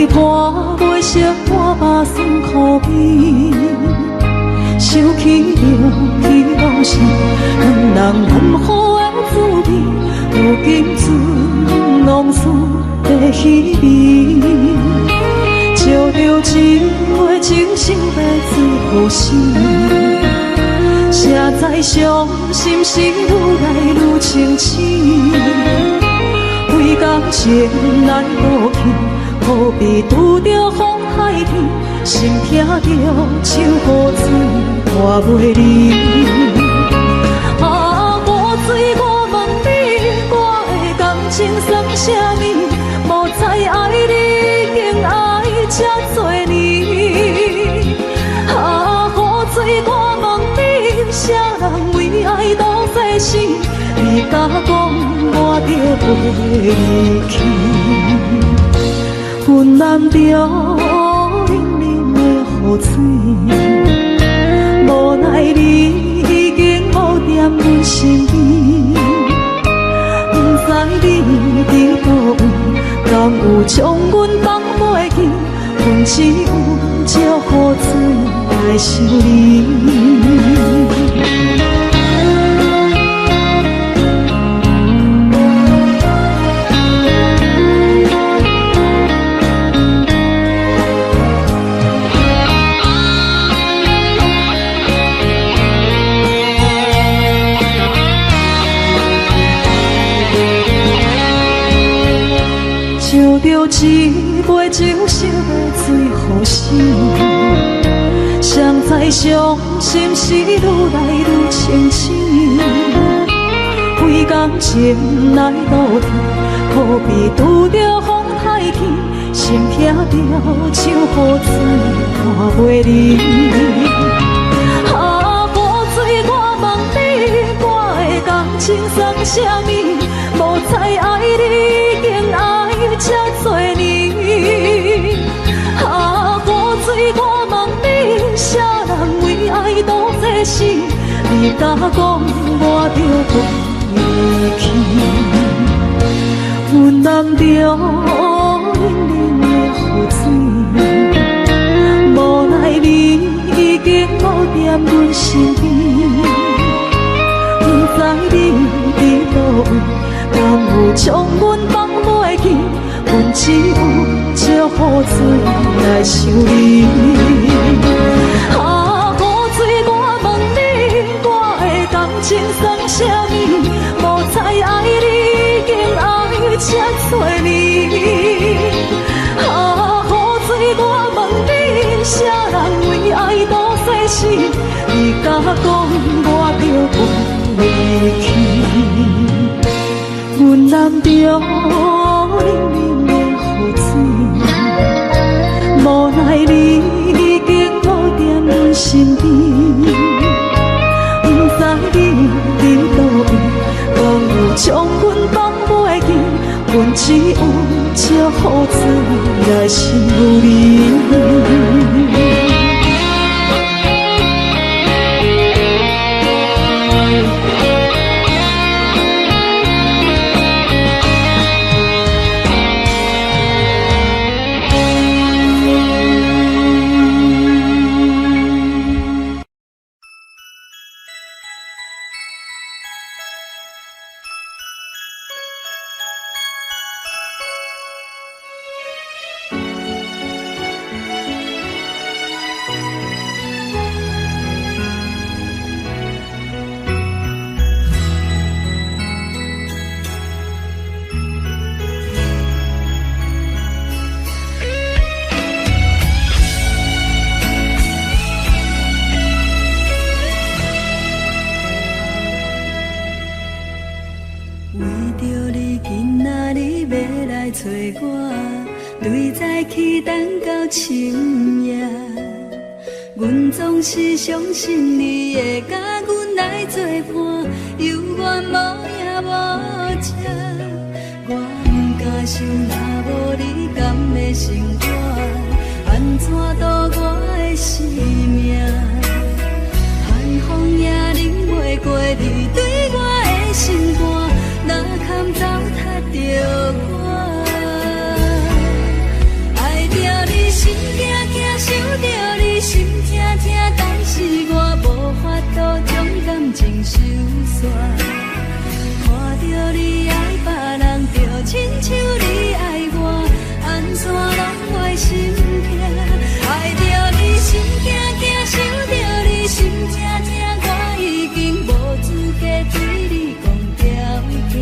对伴袂识我目酸苦悲，想起着彼拢是两人难好的滋味，如今存拢输在稀微，照着一回情深要最好死。谁知伤心事愈来愈清醒，为感情来倒去，何必拄着风海天，心痛着像雨水拖袂离。啊，雨水，我问你，我的感情算啥物？无再爱你，竟爱这多年。啊，雨水，我问你，啥人为爱赌世死？你甲讲我着袂离去，阮难着冷冷的雨水，无奈你已经无踮阮身边，不知你伫倒位，敢有将阮放袂记？阮只有借雨水来想你。着一杯酒烧的最好死，谁知伤心事愈来愈清醒，为感情来倒去，何必拄着风海天，心痛着像雨水拖袂离。啊，雨水，我问你，我的感情算啥物？无再爱你，竟爱这多年。啊，雨水，我问你，啥人为爱赌这死？你甲讲我着袂离去，阮难着冷冷的雨水，无奈你已经无踮阮身边，不知你伫倒位，敢有将阮放袂记？阮只有借雨水来想你。啊，雨水，我问你，我的感情算啥物？无再爱你，竟爱这多年。啊，雨水，我问你，啥人为爱赌世死？你甲讲我着袂离去，阮难着冷冷的雨水，无奈你已经无踮阮身边，不知你伫倒位，敢有将阮放袂记？阮只有借雨水来想你。找我，对在起等到深夜，阮总是相信你会甲阮来作伴，有缘无影无遮，我不敢想，若无你甘会生活，安怎度我的生命？寒风也忍袂过你对我的心肝，哪堪糟蹋着我？爱着心痛，爱着你心惊惊，想着你心痛痛，我已经无资格对你讲条件。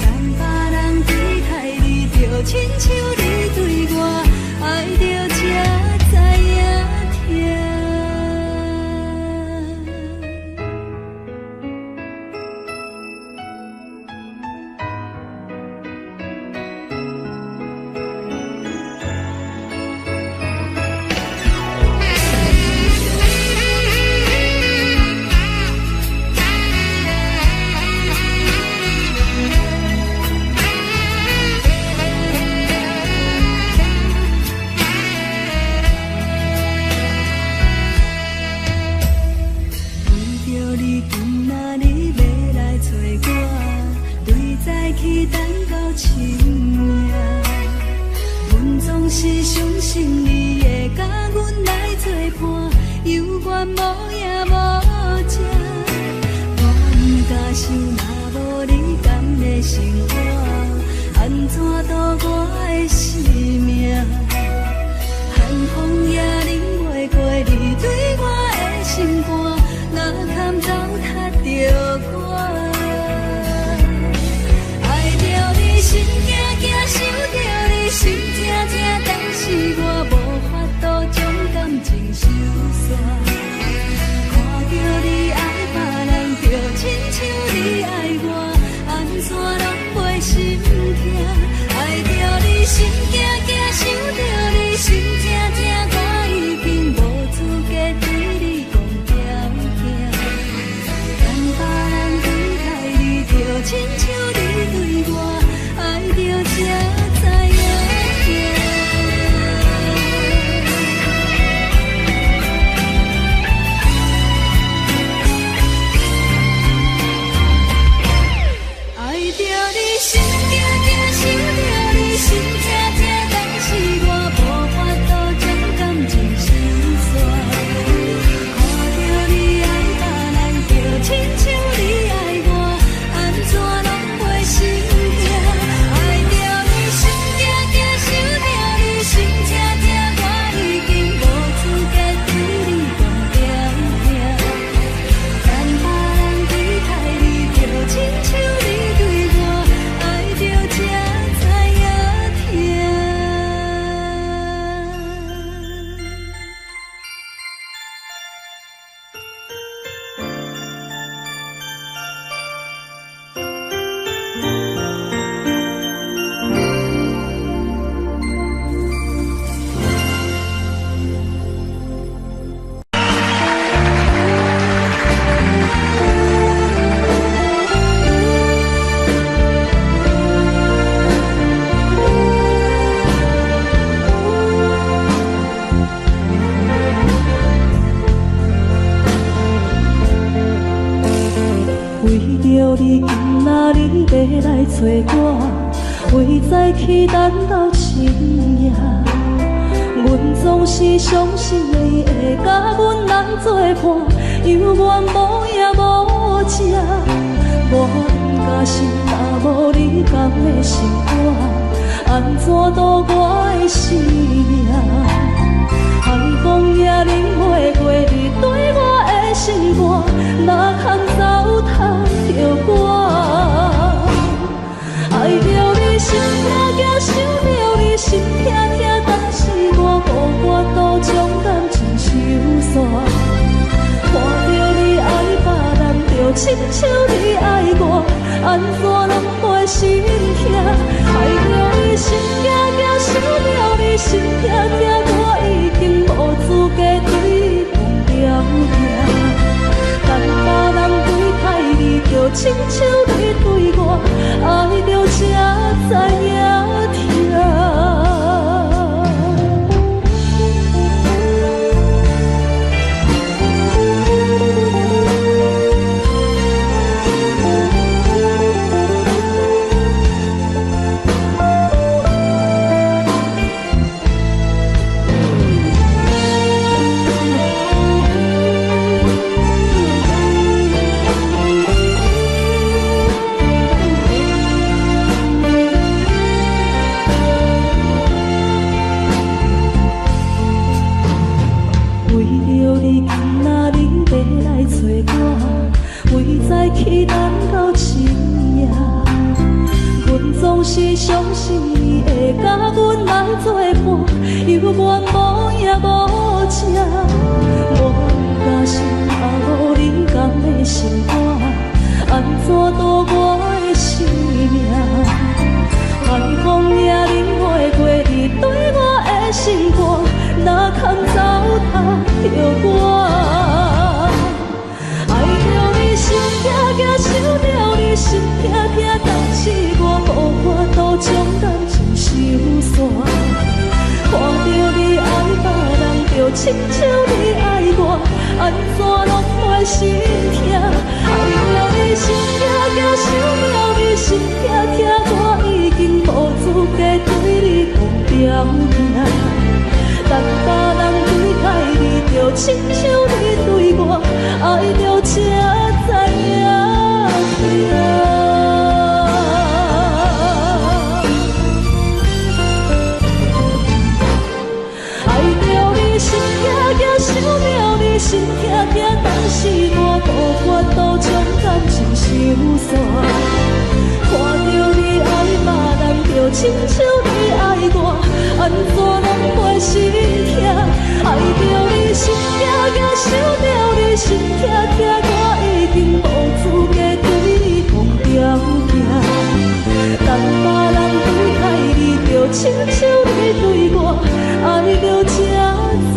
等别人对待你，就亲像你对我，爱着才知影痛。去等到深夜，阮总是相信你会甲阮来作伴，犹原无影无迹。我不敢想，若无你甘的生活，安怎度我的生命？寒风也冷袂过你对我的心肝，哪堪糟蹋着我？心惊惊，想着你心痛痛，但是我无法度将感情收煞。看着你爱别人，就亲像你爱我，安怎拢袂心痛？爱着你心惊惊，想着你心痛痛，我已经无资格对你讲条件。等别人对待你，就亲像你对我。爱着才知影痛，爱着你心惊惊，想着你心痛痛，但是我无法度将感情收煞。看着你爱别人，就亲像你爱我，安怎拢袂心痛？心痛痛，我已经无资格对你讲条件。等别人对待你，就亲像你对我，爱着才知影你今仔日要来找我，为再去等到深夜。阮总是相信你会甲阮来作伴，犹原无影无迹。我不敢想，若无你甘的心肝，安怎度我的生命？寒风也冷袂过你对我的心肝，哪堪糟蹋着我？爱着你心痛痛，想着你心痛痛，但是我无法度将感情收煞。看着你爱别人，就亲像你爱我，安怎拢袂心痛？爱着你心惊惊，想着你心痛痛，我已经无资格对讲条件。等别人对待你，就亲像你对我，爱着才知影痛。相信你会甲阮来作伴，犹原无影无迹。我甲心也无你甘的心肝，安怎度我的生命？寒风也冷袂过你对我的心肝，哪堪糟蹋着我？爱着你心痛痛，想着你心痛痛，但是我无法度将感情收煞。看着你爱别人，就亲像你爱我，安怎拢袂心痛？爱着你心痛痛，想着你心痛痛，我已经无资格对你讲条件。但别人对待你，就亲像你对我，爱着才知影痛。爱着你心痛痛，想着你心痛痛，但是我无法度将感情收煞。看着你爱别人，就亲像你爱我，安怎拢袂心痛？爱着你心痛痛，想着你心痛痛，我已经无资格对你讲条件。但别人对待你，就亲像你对我，爱着才知影痛。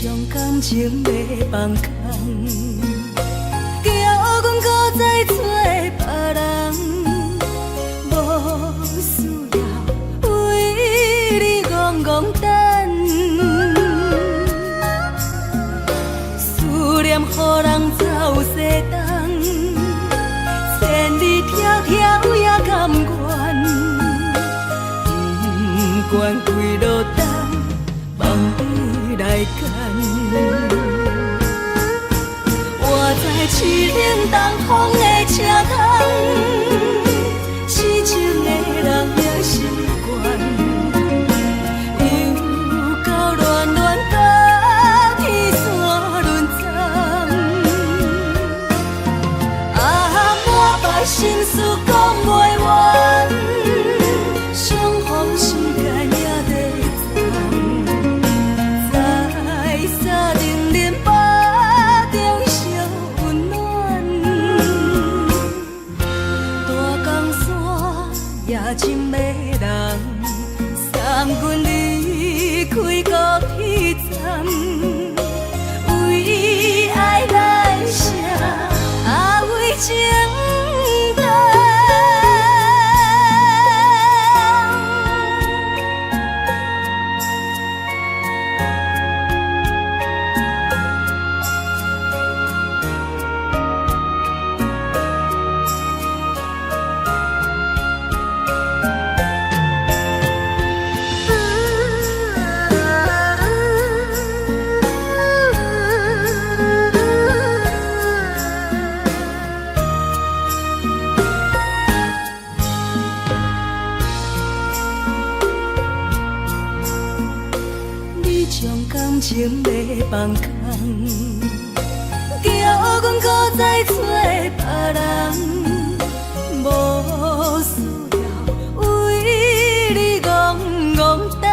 将感情要放空，叫阮搁再找别人，无需要为你戆戆等，思念予人走西东，千里迢迢也甘愿，不管几落冬。梦伊来干，我在凄冷东风的车窗，痴情的人也习惯，又到恋恋甲天山轮转，满腹心事讲袂完，相逢时间也在。深的人送阮离开高铁站，为爱来写，为情等。感情要放空，叫阮搁再找别人，无需要为你戆戆等，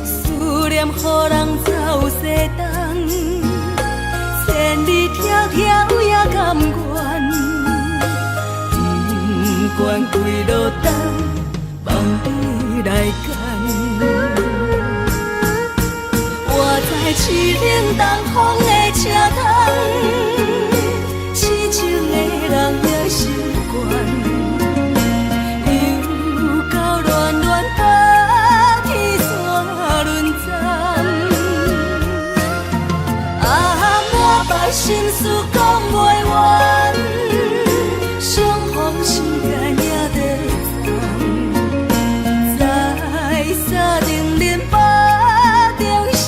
思念予人走西东，千里迢迢也甘愿，不管几落冬，梦伊来干。我在凄冷东风的车窗，痴情的人也习惯，又到恋恋甲天山轮转，满腹心事讲袂完，相逢时间也在。沙定连巴中烧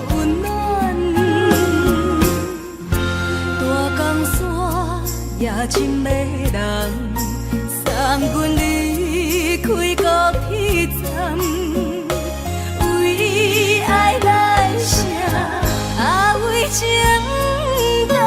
温暖，大江山也深的人送阮离开高铁站，为爱来写，为情等。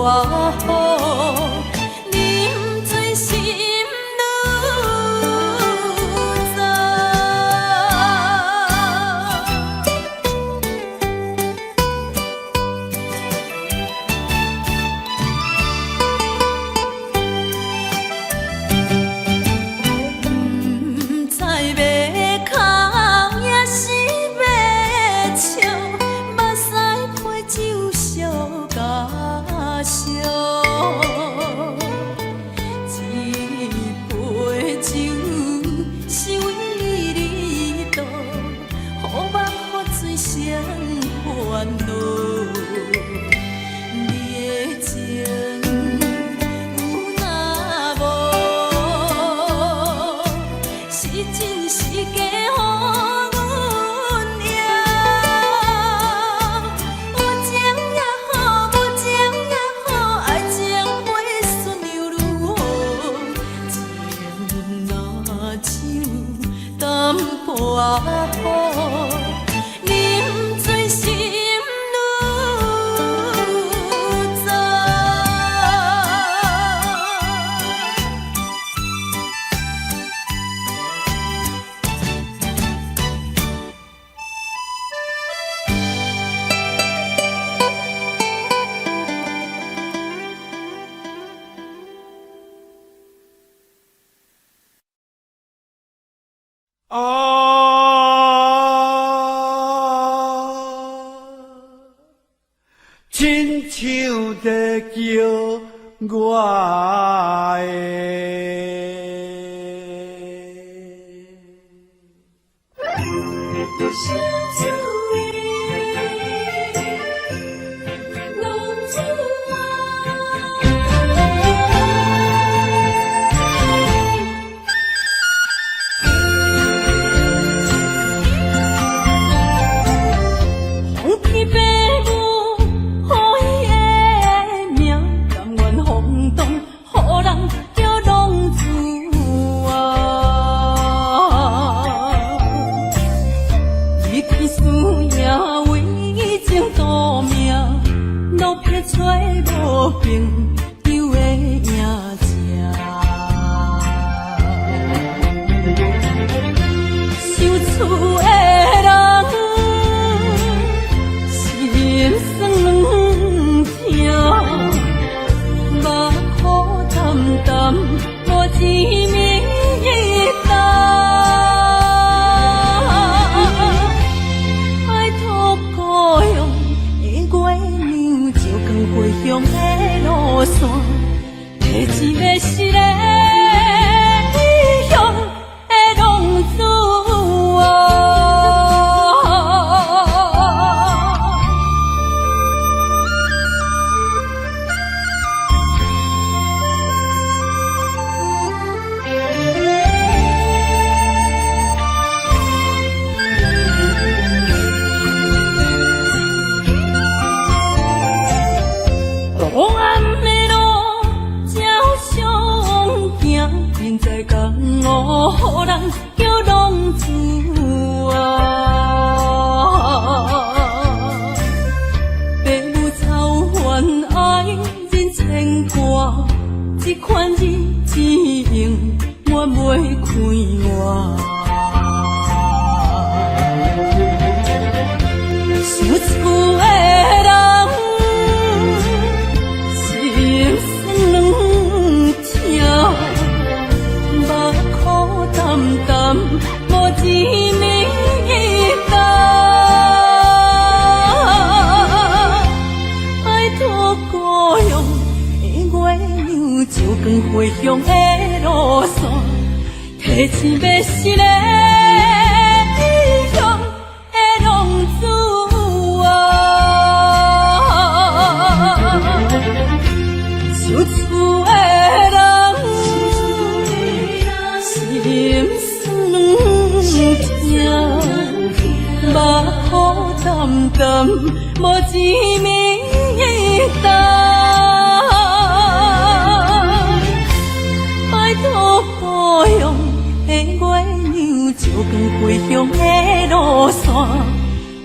好，饮醉心愈早。不知要哭也是要笑，目屎配酒烧甲烧。一杯酒是为你倒，予目予水双烦恼。你的情有若无，是真是假予阮赢。有情也好，无情也好，爱情会顺流愈好。情若酒淡薄仔好，饮醉心愈早。亲像在叫我的。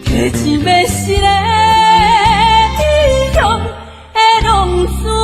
提起要是个英雄的浪子。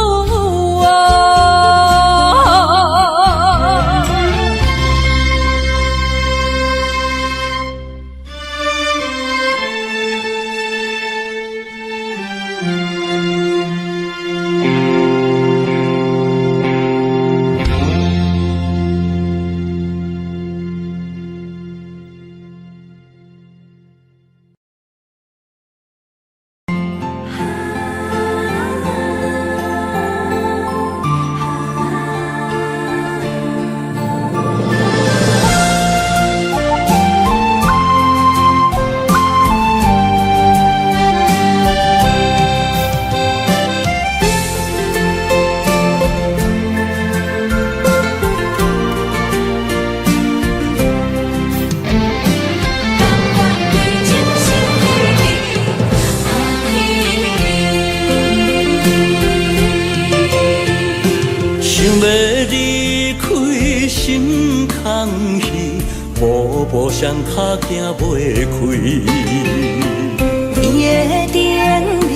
步步双脚行袂开。你的叮咛，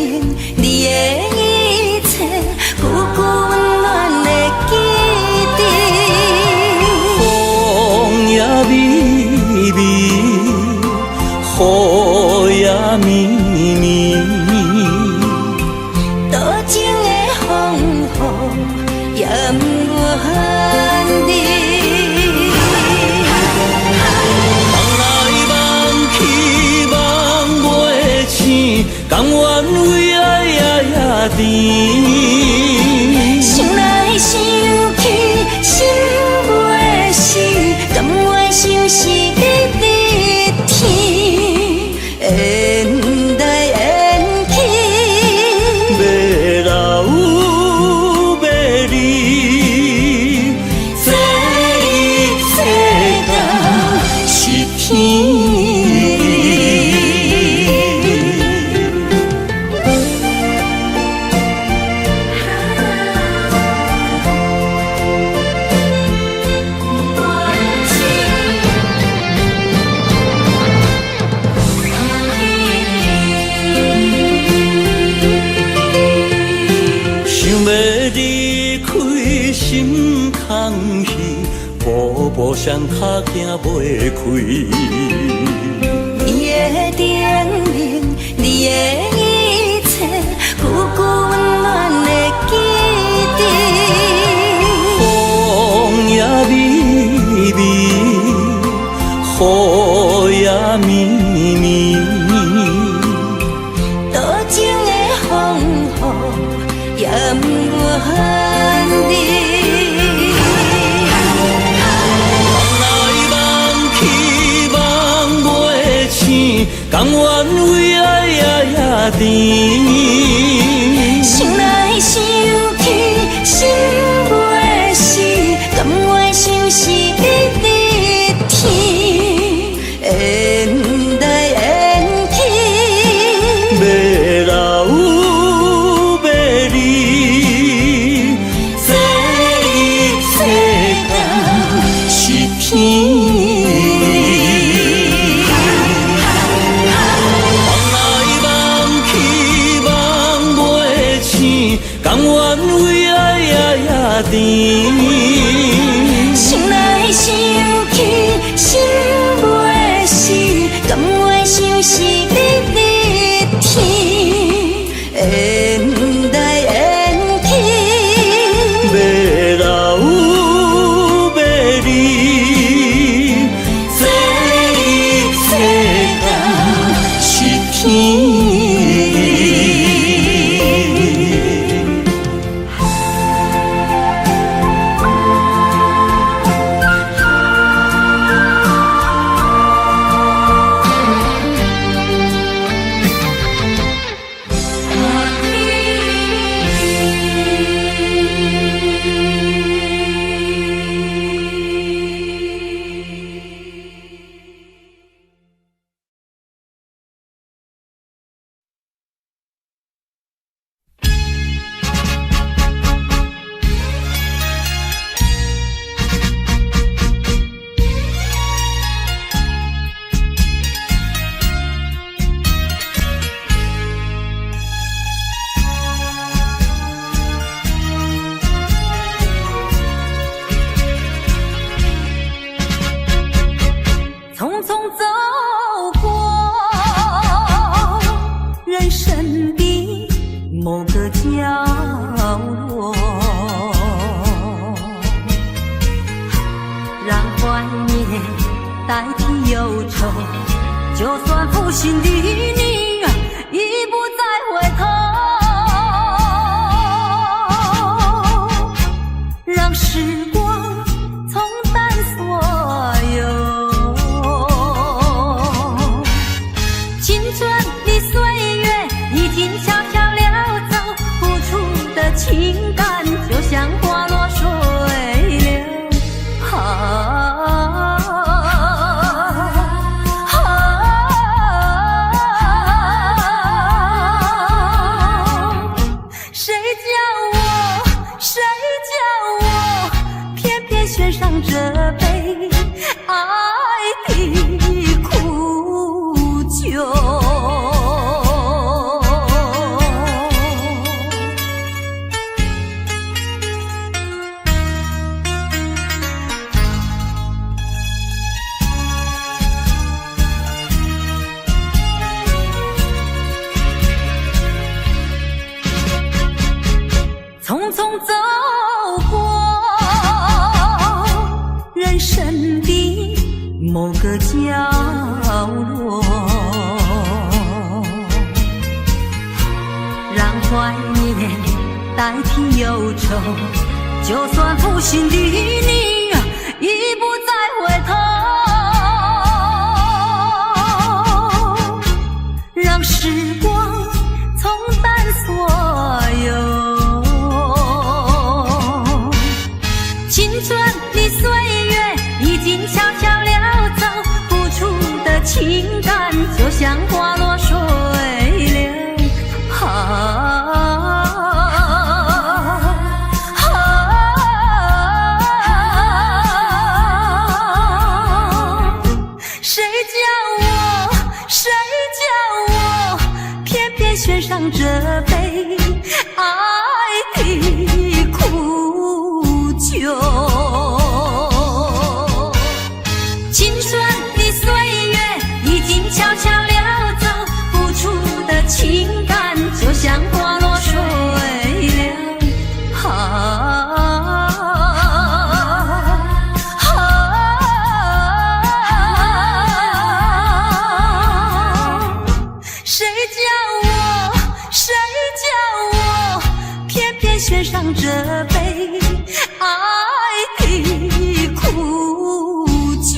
你的一切，久久温暖的记忆。风也微微，雨也绵绵，多情的风雨也不愿离。甘愿为爱夜甜，想来想去心袂死，甘愿相思日日天，缘来缘去，要老要离，这一世间是天。步步双脚行袂开。你的叮咛，你的一切，久久温暖的记忆。风也微微，雨也绵绵，多情的风雨也不愿离。甘愿为爱夜甜，想来想去心袂死，甘愿相思日日天，缘来缘去，要老要离，这一世间是天。甘愿为爱夜甜，想来想去心袂死，甘愿相思日日天，缘来缘去，要老要离，这一世间是天。代替忧愁，就算负心的你已不再回头，让时光冲淡所有。青春的岁月已经悄悄溜走，付出的情感就像花落水流。谁叫我偏偏选上这杯爱的代替忧愁。就算负心的你已不再回头，让时光冲淡所有。青春的岁月已经悄悄溜走，付出的情感就像花落水流。献上这杯爱的苦酒，青春的岁月已经悄悄溜走，付出的情感就像花落水流。献上这杯爱的苦酒。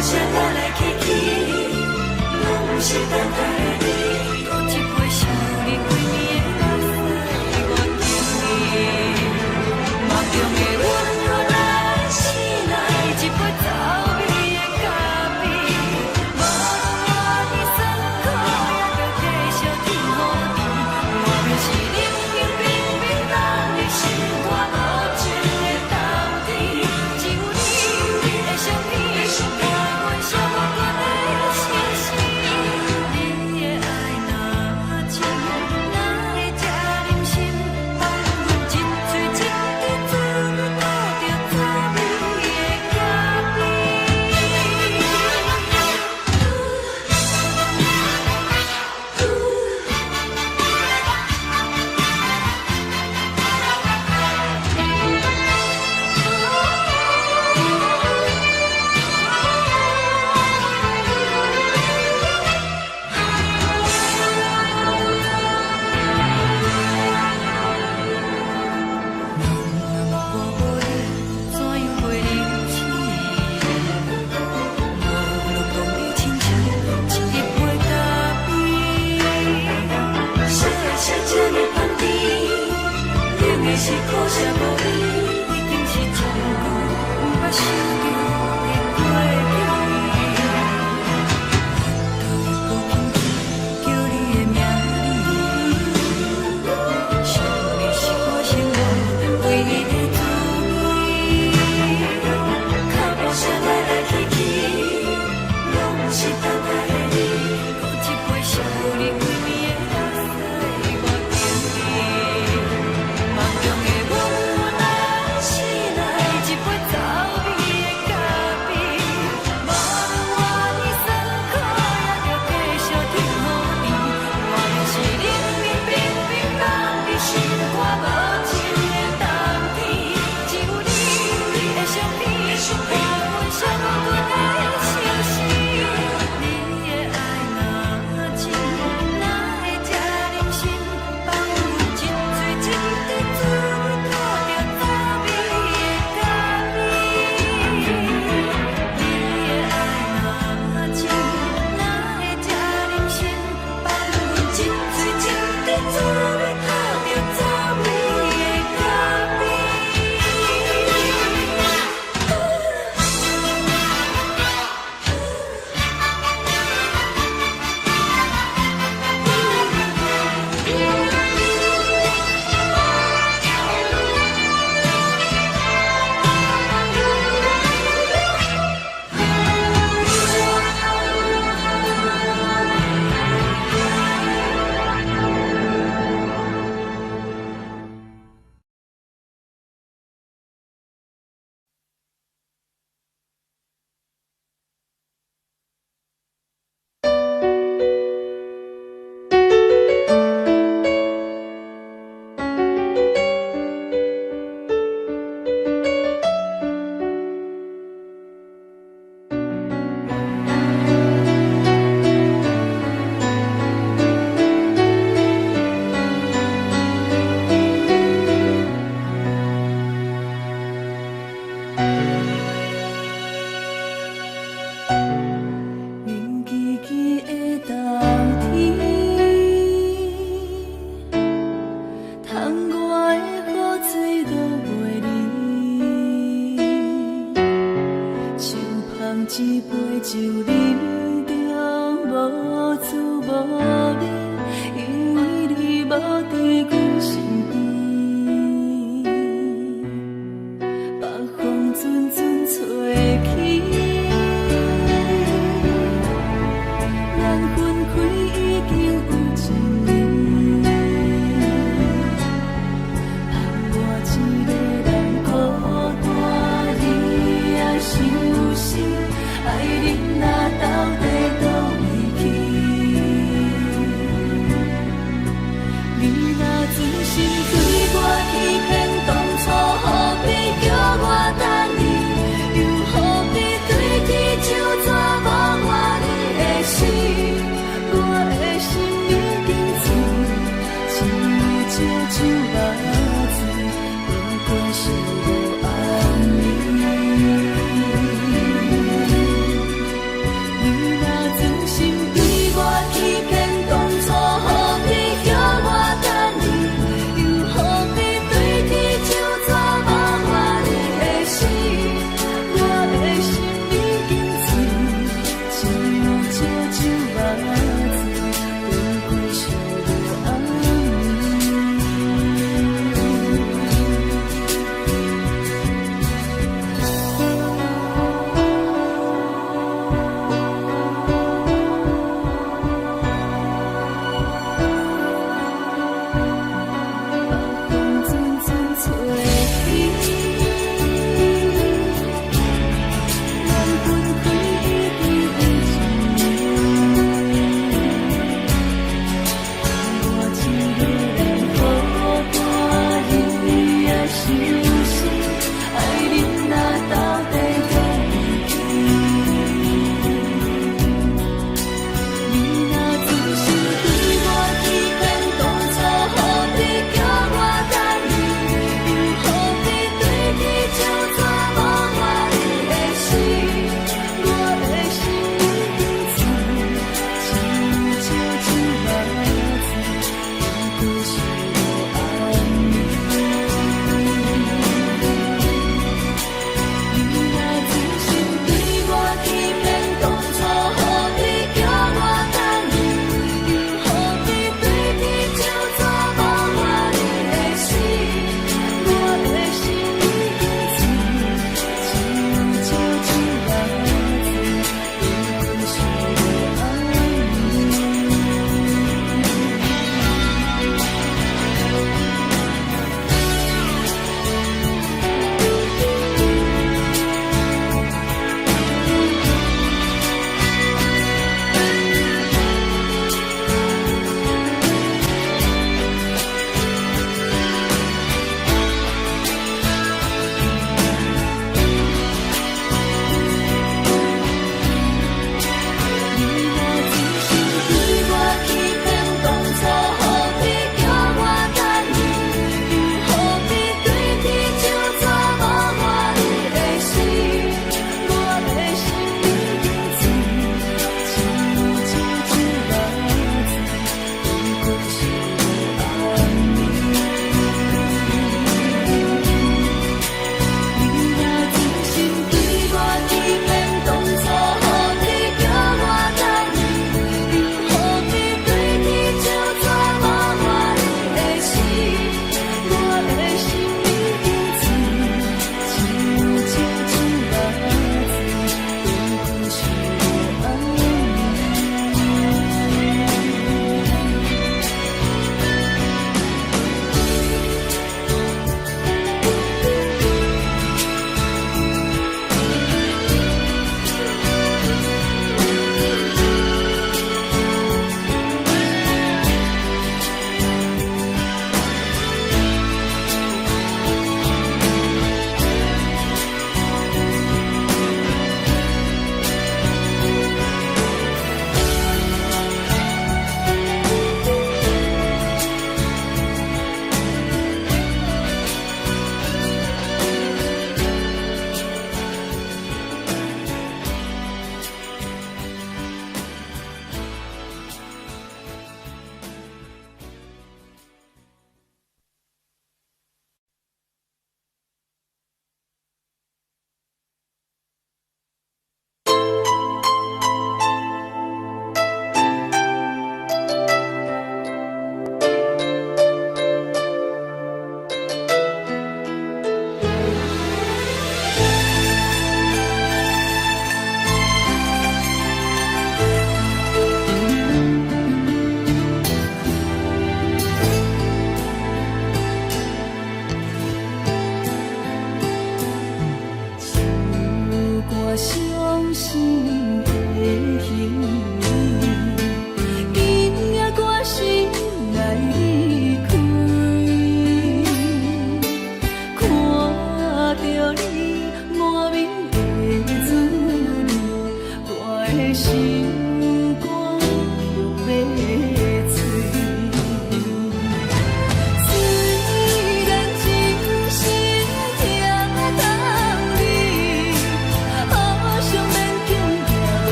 希望来听线。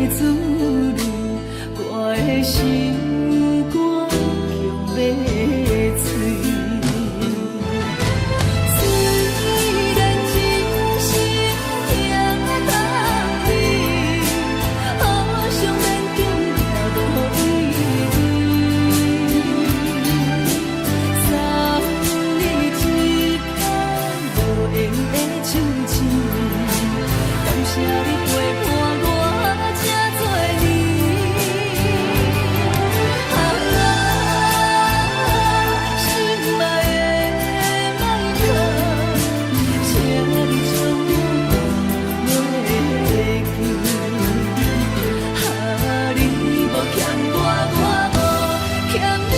滋味，我的心肝强要碎。虽然真心疼你，好想免强也无意义。送你一空无缘的手指，感谢你陪伴我这多年。心爱的麦克，请你将我袂记。你无欠我，我无欠你。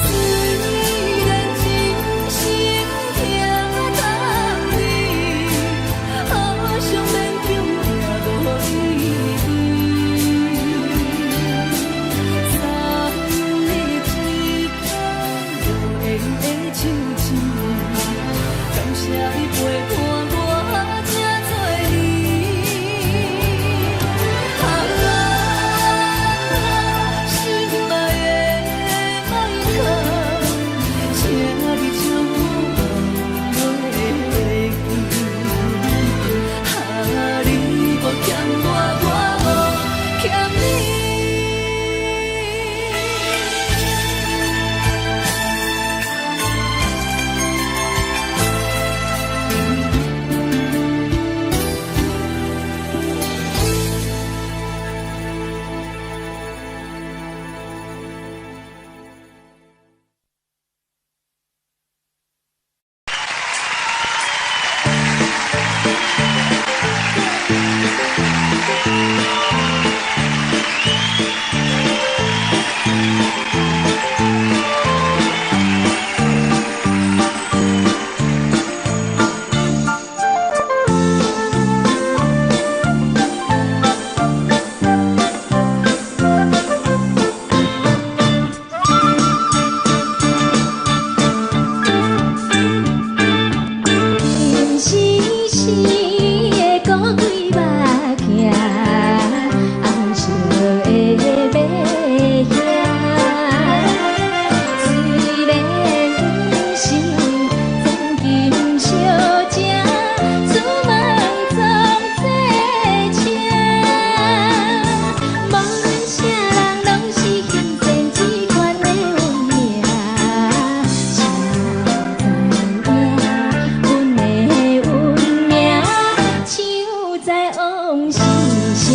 虽然真心疼你，好想免强也无意义。送你一空无缘的手指，感谢你陪伴我这多年。心爱的麦克，请你将我袂记。你无欠我，我无欠你。心时时的古鬼目镜，红色的马兄。虽然不是曾经相正，出门总坐车。无论啥人拢是幸仙这款的运命，谁知影阮的运命像在往事声。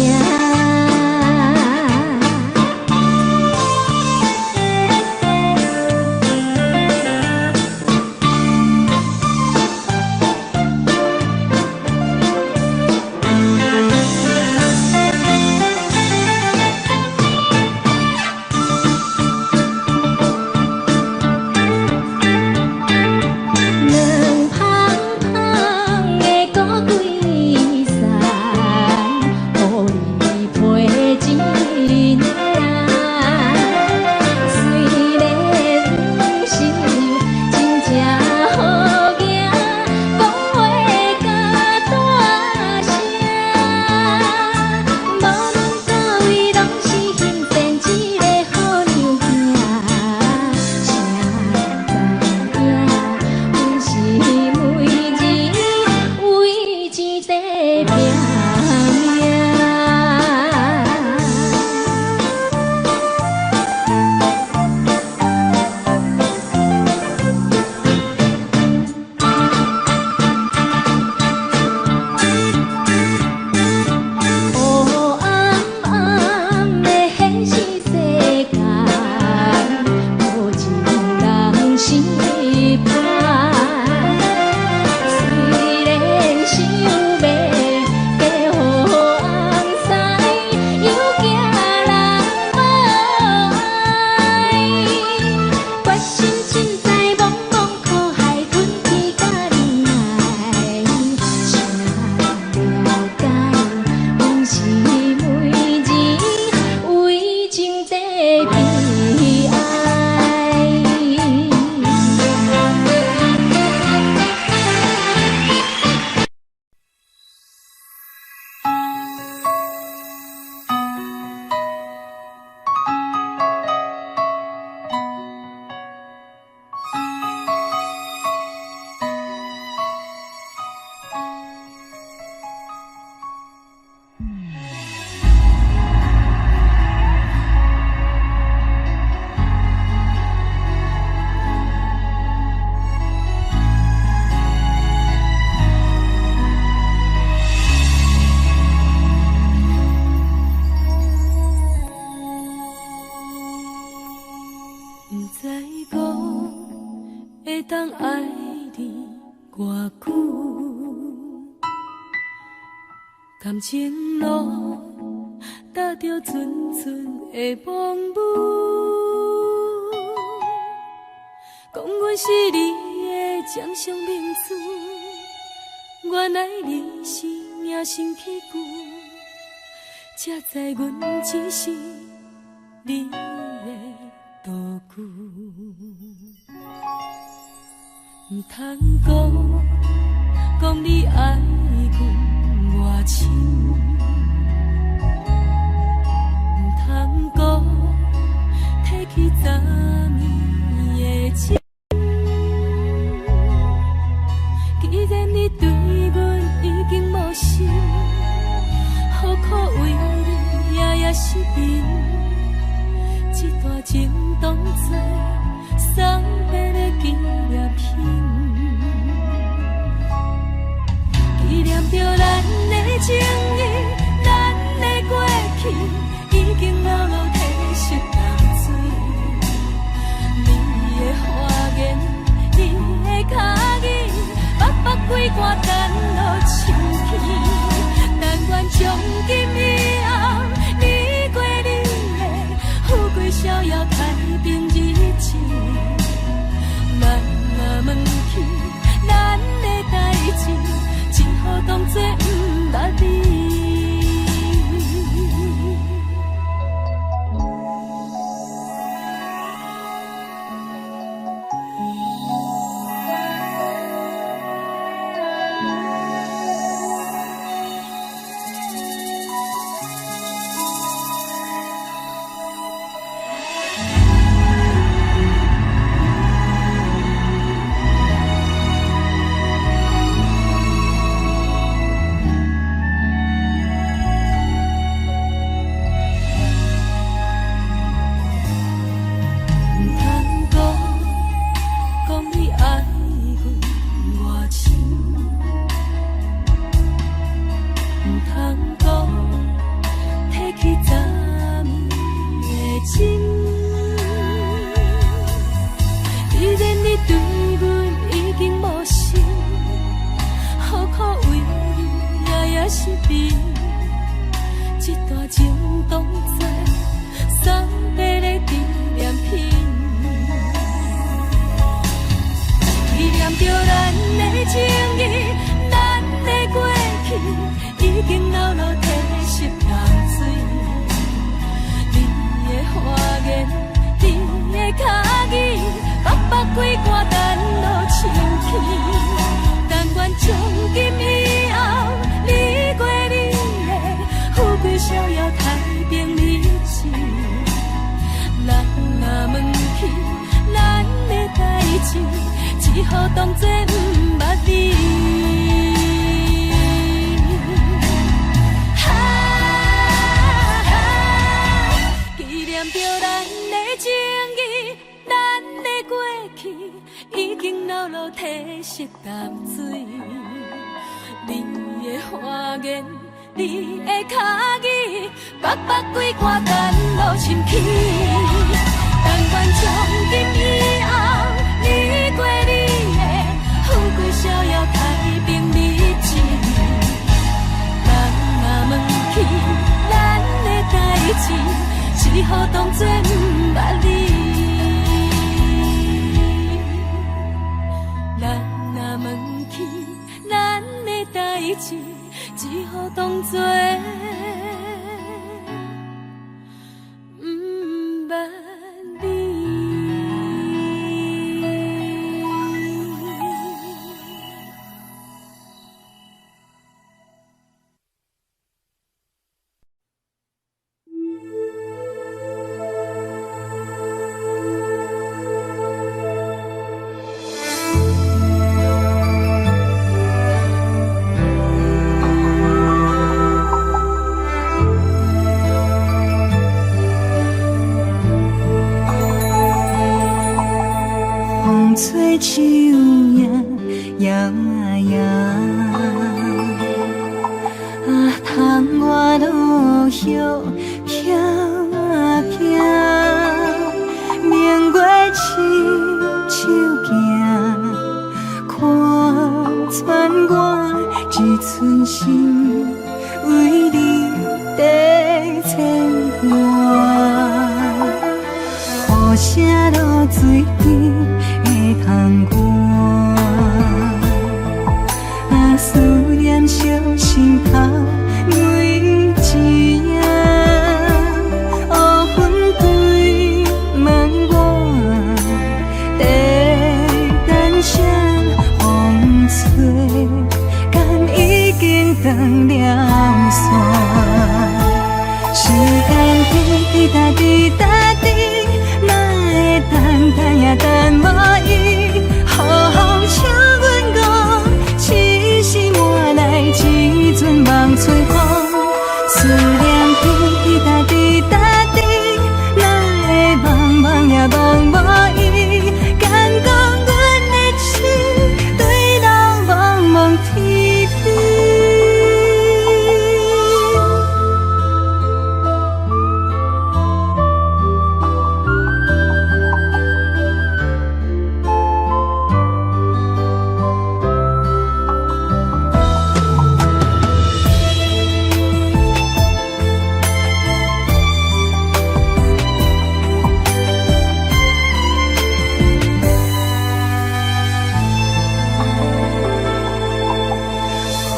两芳芳的古鬼伞，予你陪一年。虽然不是真正好囝，讲话甲大声，无论到位拢是幸仙一个好娘囝。谁知影？阮是每日为钱在拼命。当爱你偌久？感情路踏着纯纯的盲目，讲阮是你的掌上明珠，原来你是命生起句，才知阮只是你的道具。唔通讲你爱阮偌深，唔通讲提起昨暝的情。既然你对阮已经无心，何苦为你夜夜失眠？这段情当作送别的纪念品。纪念着咱的情谊，咱的过去，已经牢牢褪色淡水。你的花言，你的脚语，白白几段等落唱起。但愿从今以后，你过你的富贵逍遥太平日子。咱若问起咱的代志，只好当作不捌你。只好当作不捌你。纪念着咱的情谊，咱的过去，已经牢牢褪色淡水。你的花言，你的脚语，白白几段等落深起。但愿从今以后，你过你的富贵逍遥太平日子。人若问起咱的代志，只好当作不捌你。人若问起咱的代志，只好当作不捌你。吹树叶摇啊摇，啊，窗外落叶飘啊飘，明月亲像行，雨声落水边会通我，思念烧心头每一夜，乌云对问我，在等啥风吹，敢已经断了线。时间滴答滴答滴，哪会等也等无伊？好好请阮讲，痴心换来一阵梦吹风。思念滴答滴答滴，哪会茫茫也茫无伊？敢讲阮的心对人茫茫天边。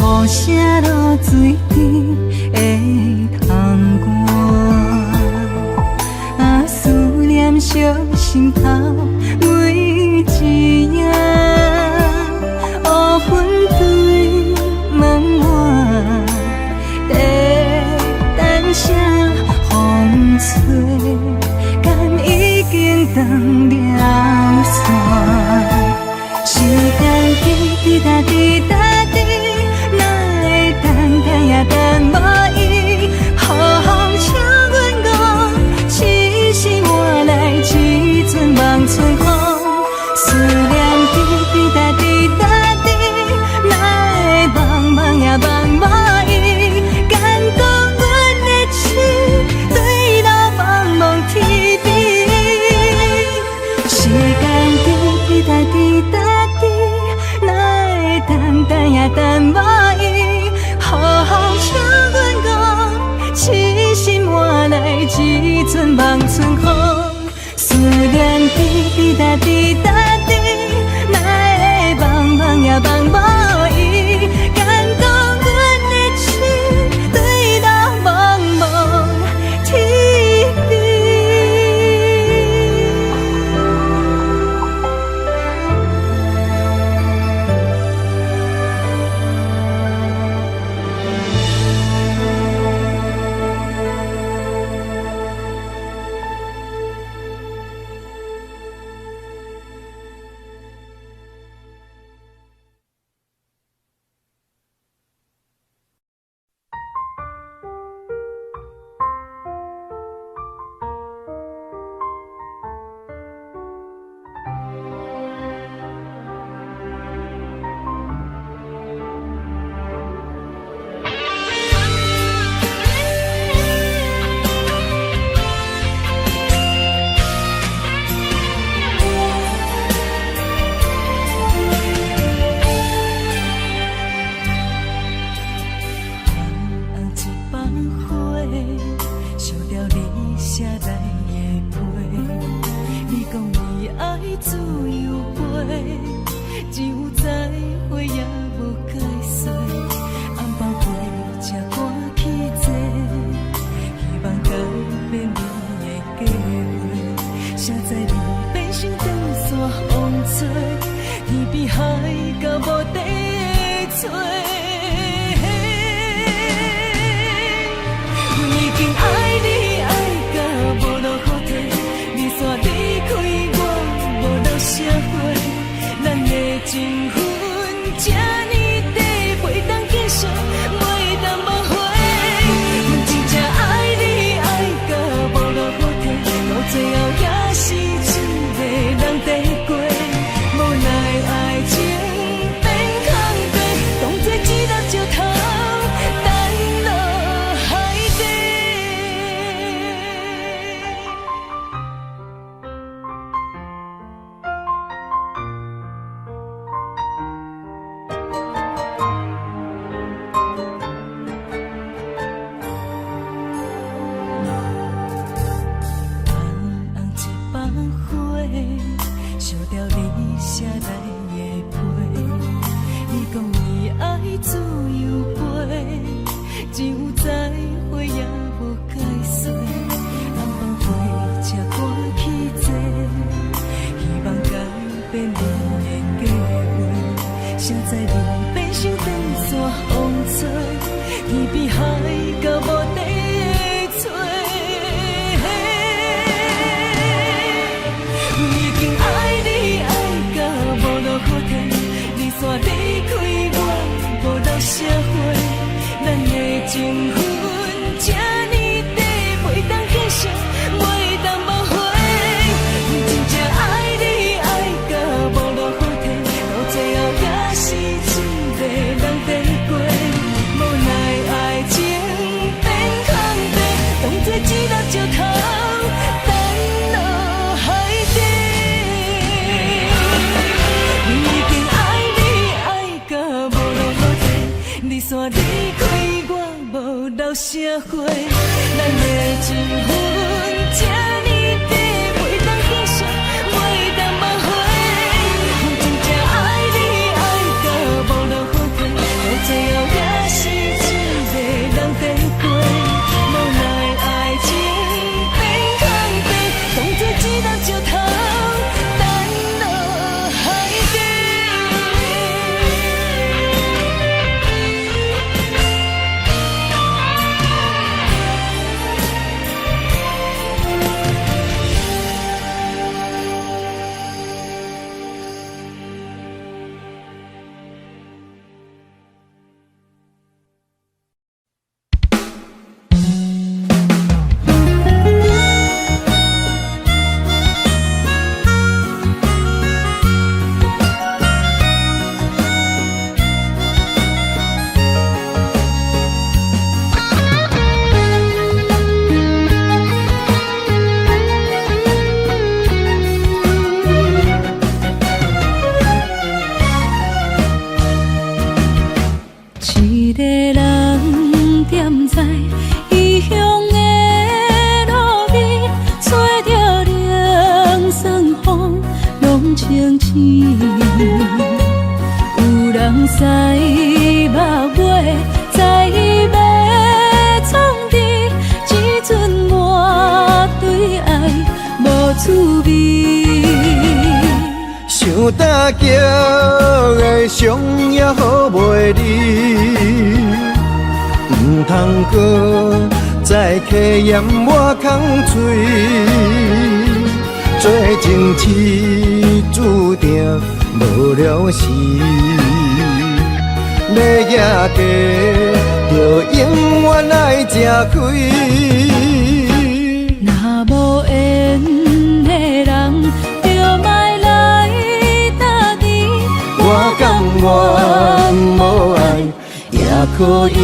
雨声落水边会通我，思念烧心头每一夜，乌云对问我，在等啥风吹，敢已经断了线。时间滴答滴答滴，也等无伊，好好请阮讲，痴心换来一阵梦春风。思念滴答滴答滴，哪会茫茫也茫无伊？敢讲阮的心对人茫茫天边。时间滴答滴答滴，哪会等也等无伊？好好请阮讲，痴心换来一阵梦春风。思念滴答滴答滴，哪会茫茫也茫无伊？敢讲阮的心对人茫茫天边。情分这情分这呢短，袂当继续，袂当挽回。真正爱你爱到无路好退，到最后也是一个人在过。无奈爱情变空白，当作一粒石头沉落海底。已经爱你爱到无路好退，你煞离开我无留啥货，咱的情分这呢短，袂当继续，袂当挽回。真正爱你爱到无路好退，到最后也是一个人在过。无奈爱情变空白，当作一粒石头沉落海底。一个人踮在异乡的路边，吹着凉爽风，拢清醒。有人驶马尾，在要创治，只准满对爱无滋味。想搭桥的伤也好袂离，唔通搁再客嫌我空嘴，做情痴注定无了时，要野地就永远爱吃亏。若无缘的人，就莫来搭你。我甘愿无爱也可以。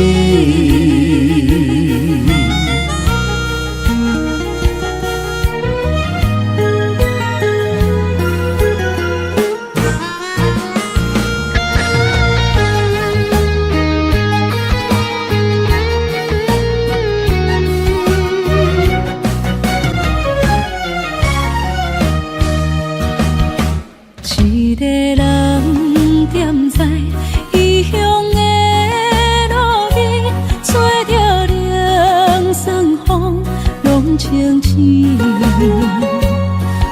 一个人踮在异乡的路边，吹着凉爽风，拢清醒。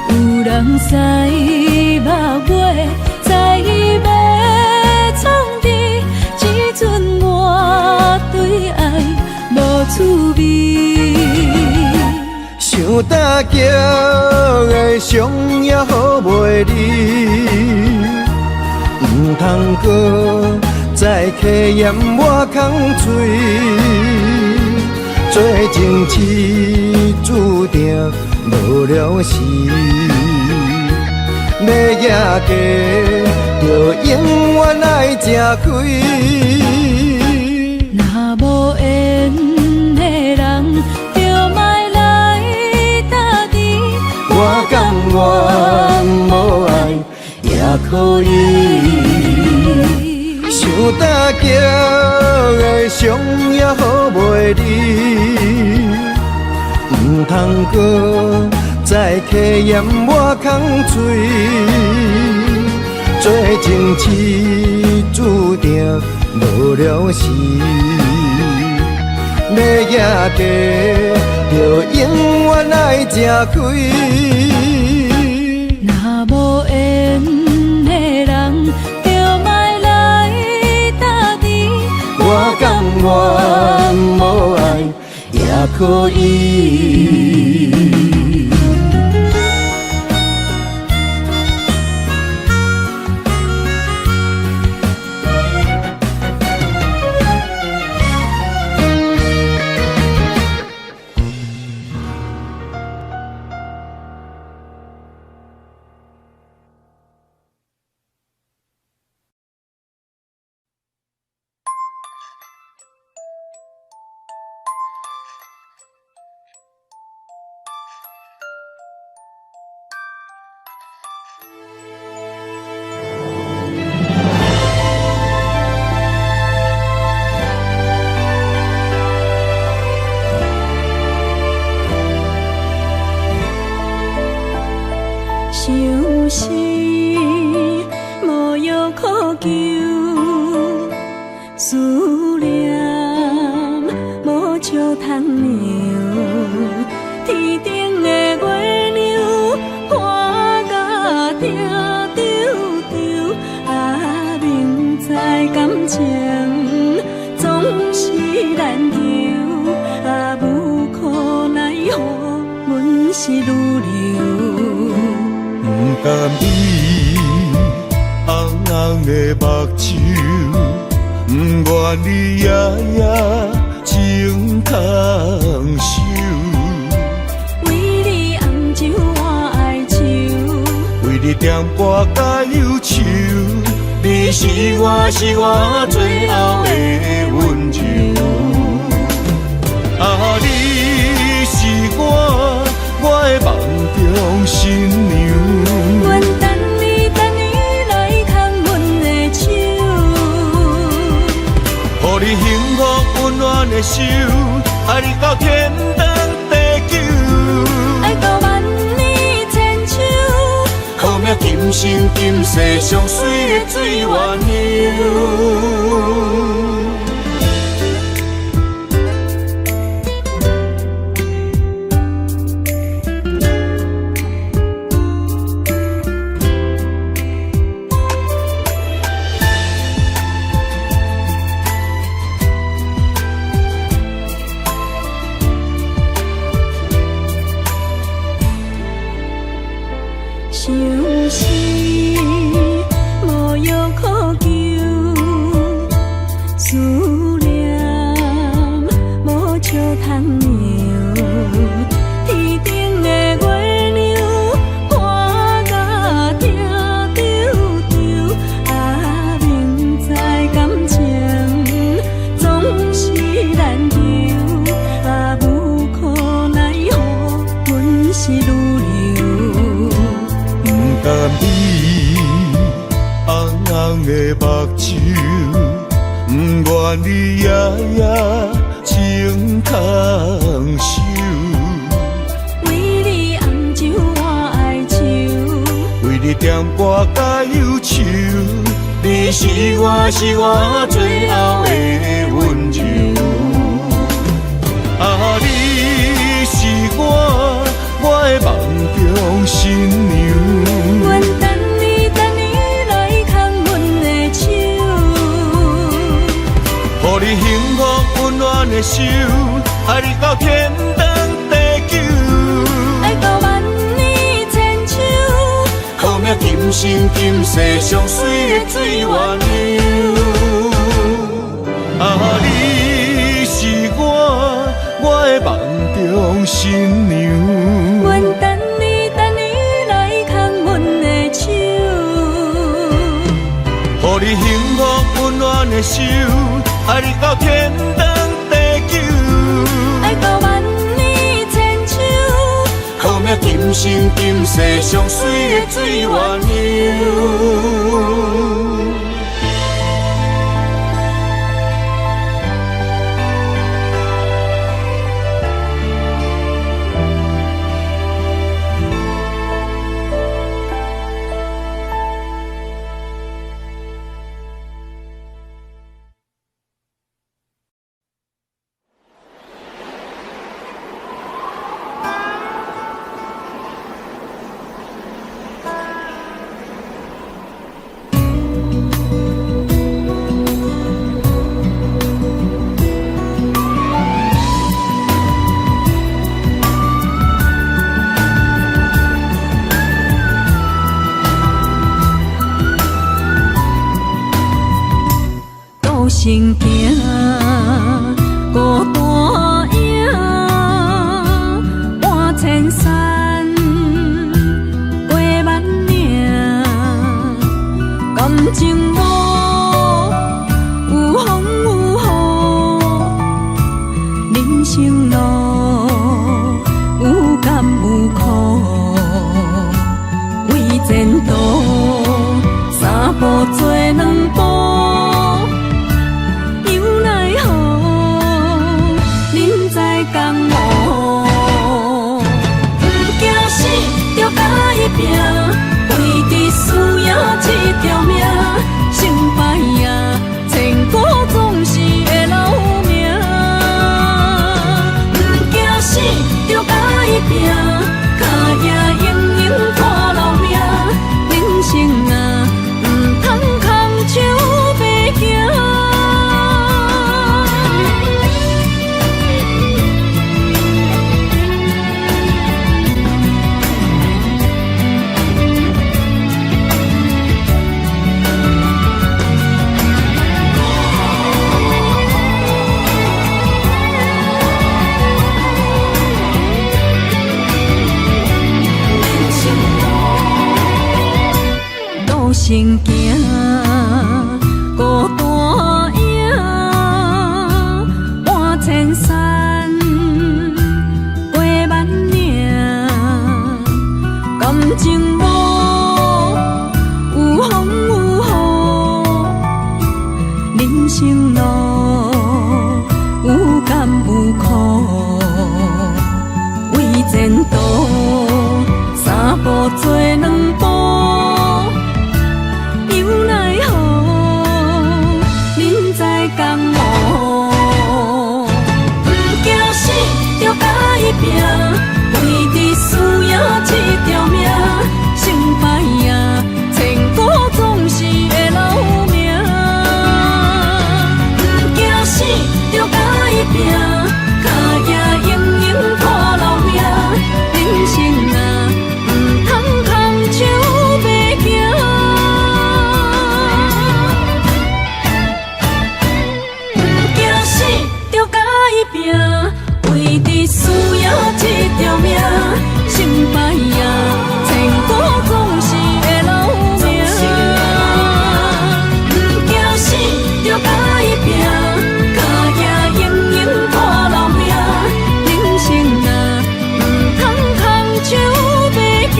有人驶马尾，在要创治，只准满对爱无滋味。想搭桥的伤也好袂离，唔通搁再客嫌我空嘴，做情痴注定无了时，要野地就永远爱吃亏。若无缘的人，就莫来搭你。我甘愿无爱也可以。想搭桥的伤也好袂离，唔通搁再客嫌我空嘴，做情痴注定无了时，要野地就永远爱吃亏。若无缘的人，就莫来搭你。我甘愿无爱也可以。相思无药可救，思念无笑通留。天顶的月亮看甲定丢丢，啊，明知感情总是难求，啊，无可奈何，阮是愈留。不甘伊红红的目睭，不愿你夜夜情通守。为你红酒换哀愁，为你点歌甲忧愁，你是我最后的温柔。啊，你是我的梦中新娘。阮等你来牵阮的手，予你幸福温暖的手，爱你到天长地久，爱到万年千秋，好命今生今世上水的水缘由。相思无药可救，思念无笑通留。天顶的月亮看甲定丢丢，啊，明知感情总是难求，啊，无可奈何，阮是愈留。不甘你红红的目睭，不愿你夜夜情通守。为你红酒换哀愁，为你点歌甲忧愁，你是我最后的温柔。啊，你是我的梦中新娘。阮等你来牵阮的手，予你幸福温暖的手，爱你到天长地久，爱到万年千秋，好命今生今世上水的水缘由。啊，你是我的梦中新娘。阮等你来牵阮的手，予你幸福温暖的手，爱你到天长地久，爱到万年千秋，好命今生今世上水的水缘由。行行孤单影，半千山过万岭，感情无有风有雨，人生路有甘有苦，为前途。甲伊拼，为伫需要这条命，成败赢，千古总是会留名。不惊死，着甲伊拼，脚也硬硬看留名。人生啊，唔通空手白行。行行，孤单影，半千山，过万岭，感情无有风有雨，人生路有甘有苦，为前途三步做两步。江湖，不惊死，着甲伊拼，为伫需要这条命，成败赢，千古总是会留名。不惊死，着甲伊拼，脚也硬硬看留名。人生啊，唔通空手白行。为伫需要这条命，成败赢，千古总是会留名。不惊死，着甲伊拼，脚也硬硬看留名。人生啊，唔通空手白行。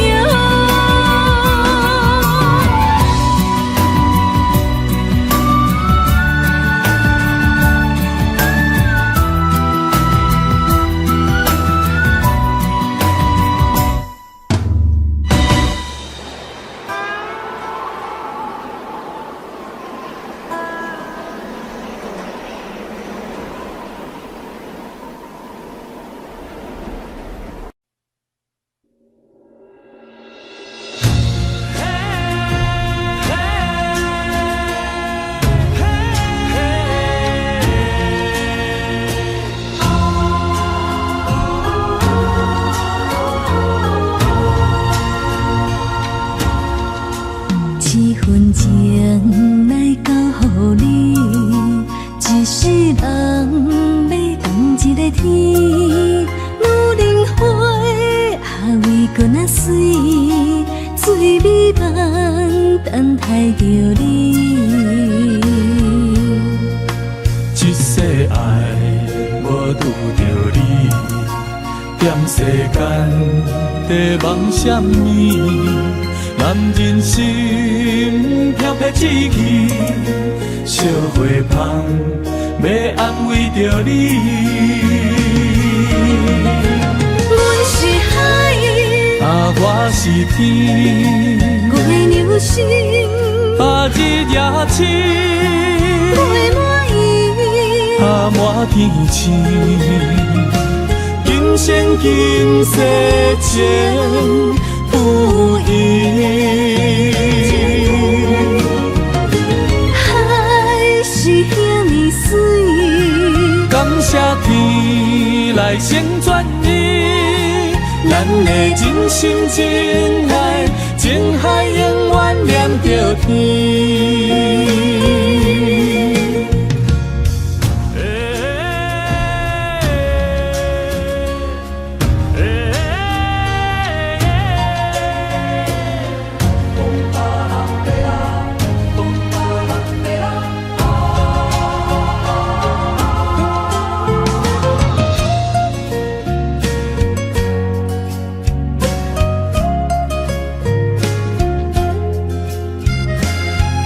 这份情来交予你，一世人要共一个天。女人花还为搁那水，水美梦等待着你。一世爱无拄着你，踮世间在梦什么？男人心飘撇志气，烧花香要安慰着你。阮是海，我是天，月流星，日夜星，陪满意，满天星。今生今世情不移，海是遐尼水，感谢天来成全你，咱的真心真爱，情海永远念着天。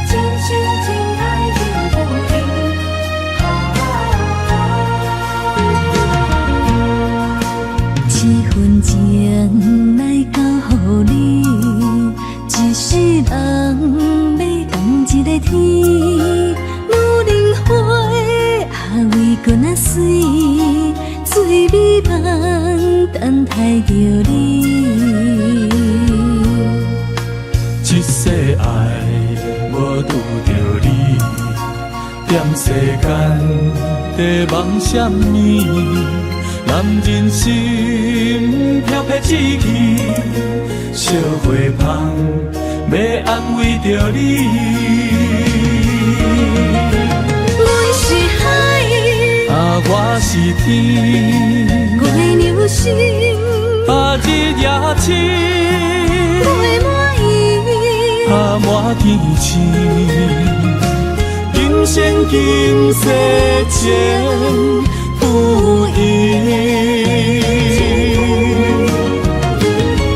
真心真水，水美梦等待着你。一世爱无拄着你，踮世间在梦什么？男人心飘撇志气，烧花香要安慰着你。你是海，我是天，月流星，日夜深，月满意，满天星。今生今世前不移。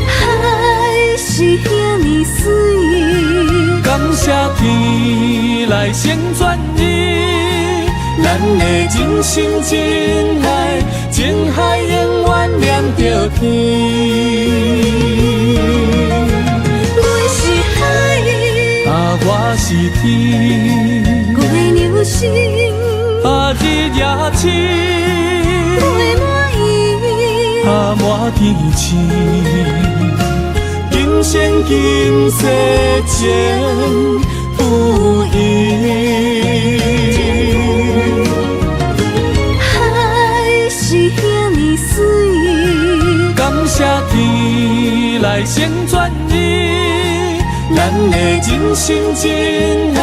海是遐尼水，感谢天来成全你，咱的真心真爱，情海永远连着天。你是海，我是天，月流星，日夜深，月满意，满天星。今生今世前不移。海是遐尼水，感谢天来成全你，咱的真心真爱，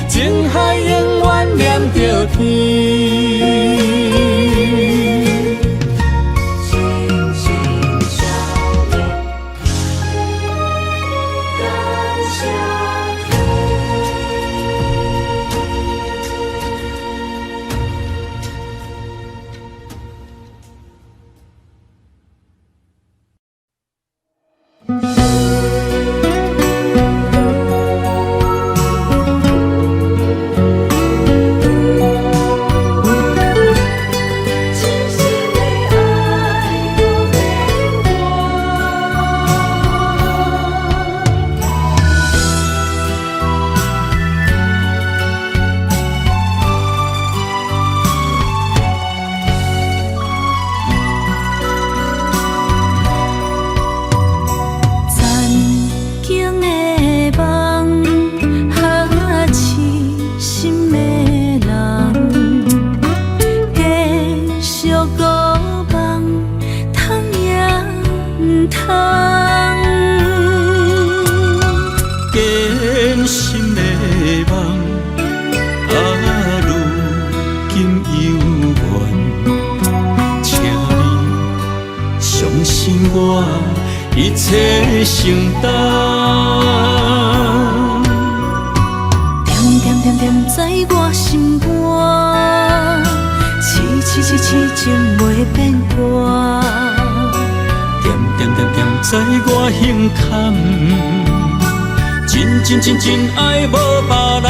情海永远连着天。一切承担，点点点点在我心肝，痴情袂变卦，点点点点在我胸坎，真爱无别人。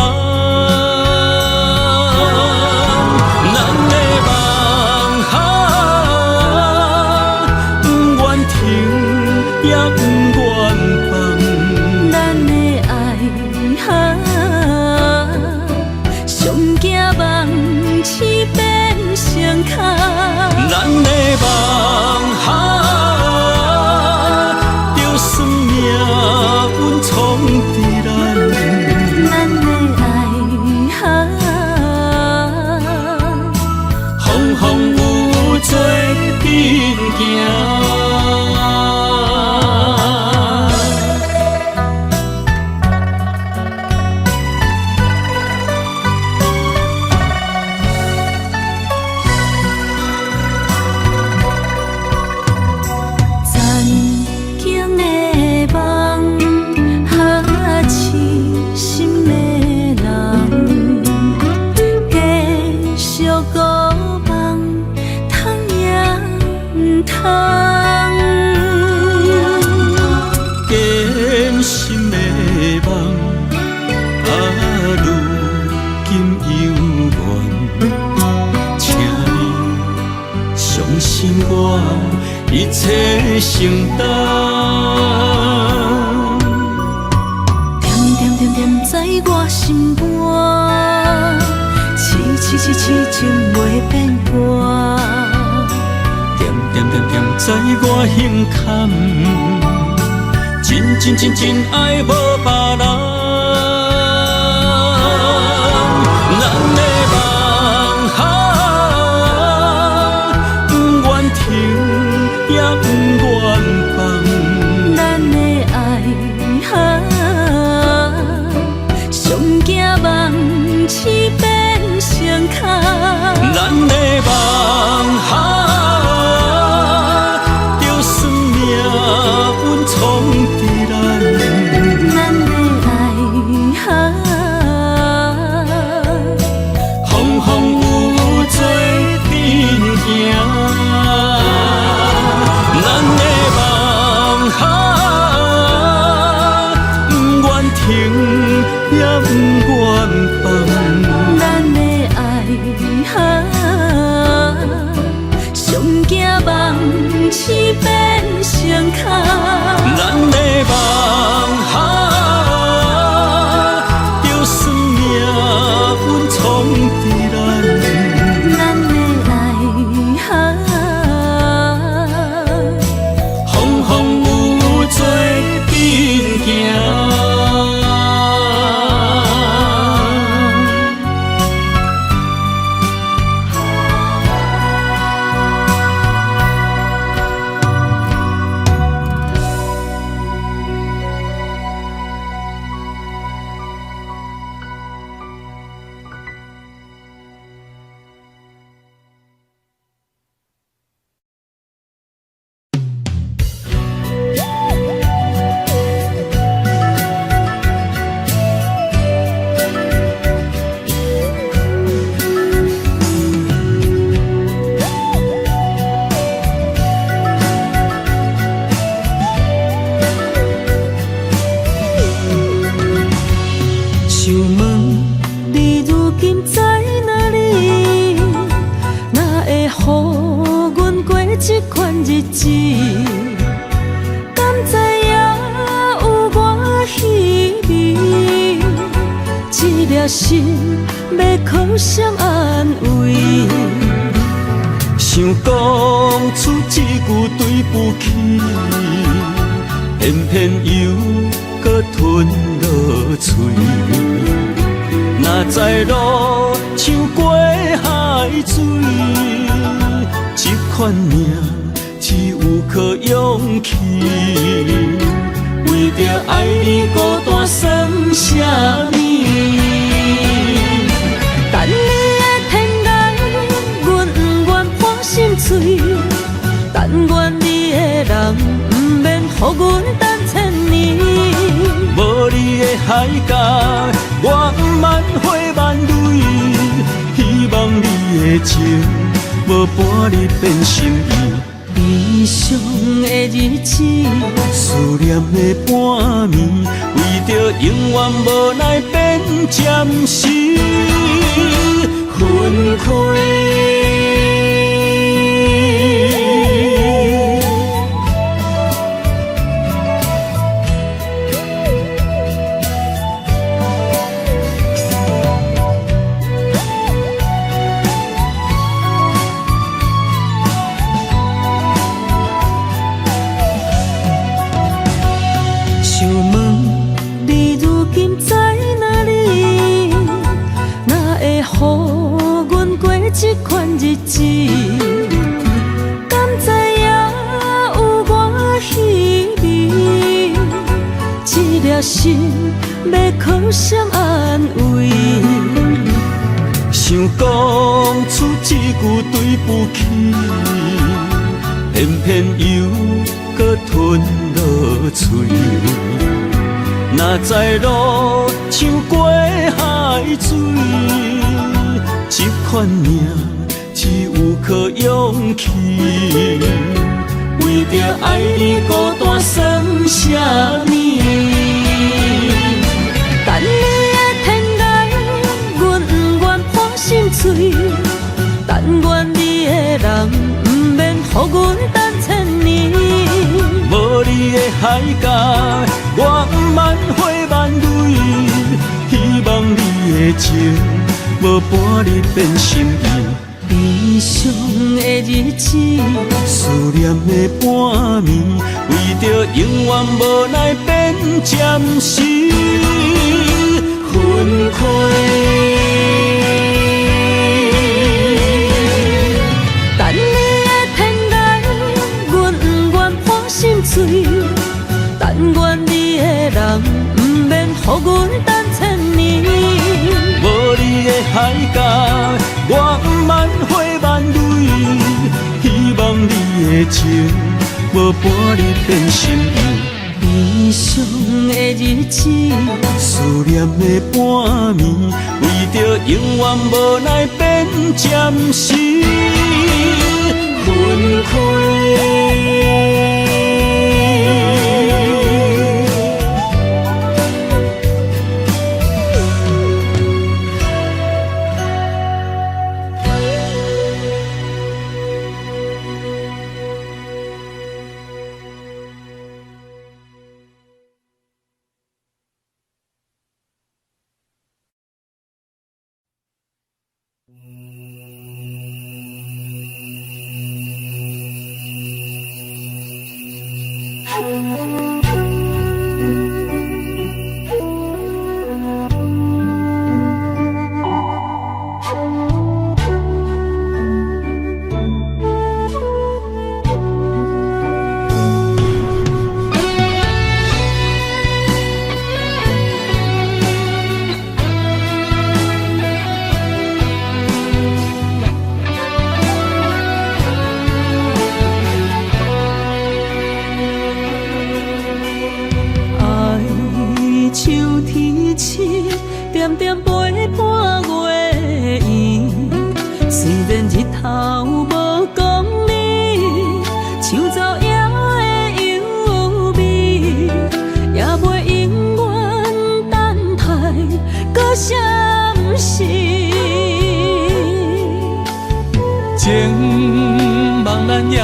咱的梦不愿停，也不愿放。咱的爱上惊梦痴变成空。咱的梦就算命运冲伫咱，咱的爱风风雨做阵行。只是痴情袂变卦。点点点点在我心坎，真真真真爱无别人。咱的梦想，不愿停也不愿放。咱的爱上惊梦痴变成空。咱的梦想。闯伫咱，咱的爱风风雨雨做阵行。咱的梦想，不愿停也不愿放。咱的爱上惊梦痴变成空。咱的梦想，就算命运闯伫咱，咱的爱风风雨雨做阵行。心要靠谁安慰？想讲出一句对不起，偏偏又搁吞落嘴。若知路像过海水，这款命只有靠勇气。为着爱你孤单算什么？等你的天涯，阮不愿破心碎。但愿你的人不免予阮等千年。无你的海角，我万花万蕊。希望你的情，无半日变心意。悲伤的日子，思念的半暝，为着永远无奈变暂时分开。这款日子，敢知影有我稀微？这颗心要靠谁安慰？想讲出一句对不起，偏偏又搁吞落嘴。若知路像过海水。这款命只有靠勇气，为着爱你孤单算什么？等你的天涯，阮不愿破心碎。但愿你的人不免予阮等千年。无你的海角，我万花万蕊。希望你的情。无伴你变心意。悲伤的日子，思念的半暝，为着永远无奈变暂时分开。等你的天涯，阮不愿破心碎。但愿你的人，不免予阮等千年。无你的海角，我不万花万蕊。希望你的情，无伴你变心意。悲伤的日子，思念的半暝，为着永远无奈变暂时分开。情茫然也有，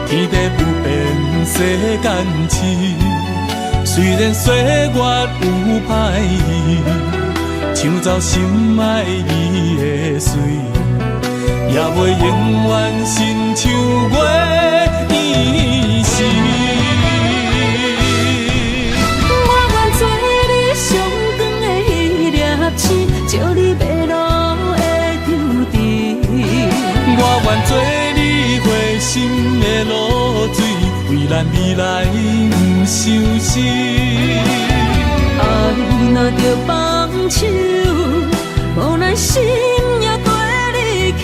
天地不变，世间事。虽然岁月有歹意，抢走心爱伊的水，也袂永远亲像月伊时。我愿做你上光的迄粒星，照你迷路的丢滴。我愿做你回心的露水，为咱未来不伤心。爱若着放手，无奈心也跟你去。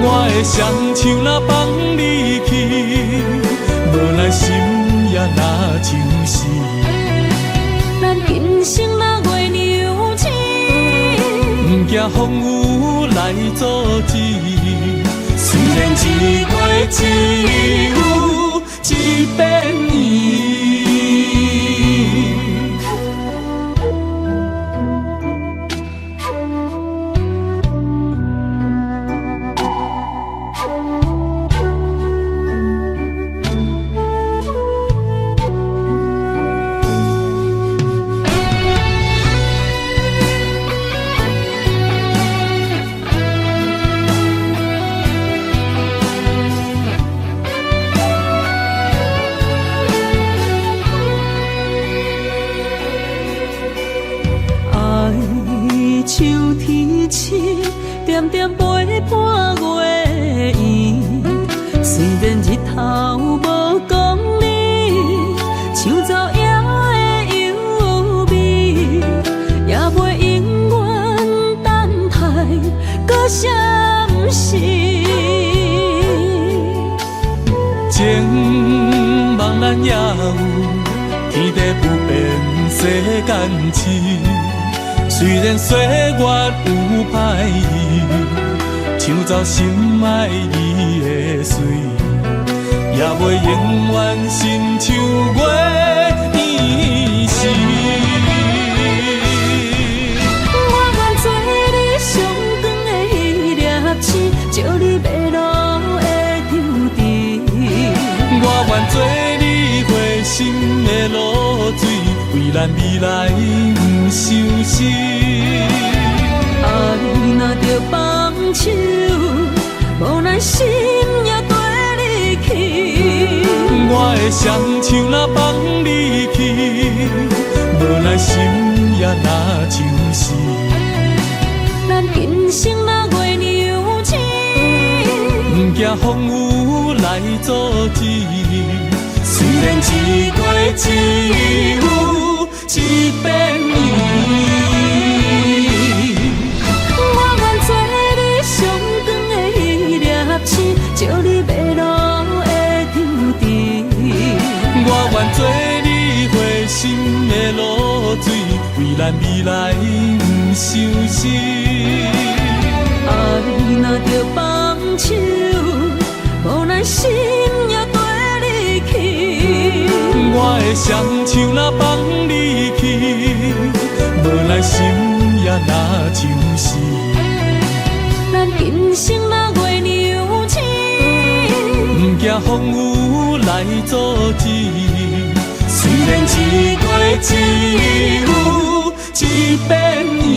我的双手若放你去，无奈心也若像死。咱今生若月娘星，不惊风雨来阻止。虽然一月一有一变伊。秋天深，点点陪伴月圆。虽然日头无光你，抢走夜的幽味，也袂永远等待搁闪失。情茫然也有，天地不变，世间事。虽然岁月有歹意，抢走心爱伊的水，也袂永远亲像月伊时。我愿做你上光的迄粒星，照你迷路的丢滴。我愿做你回心的露水，为咱未来不伤心。若着放手，无奈心也跟你去。我的双手若放你去，无奈心也若像是。咱今生若月娘星，不惊风雨来阻止。虽然一过一有一变伊。我愿做你上长的迄粒星，照你迷路的张持。我愿做你回心的露水，为咱未来不伤心。爱若着放手，无奈心也跟你去。我的双手若放你去，无奈心也若像是。咱今生若月娘星，不惊风雨来阻止。虽然一过一有一变伊。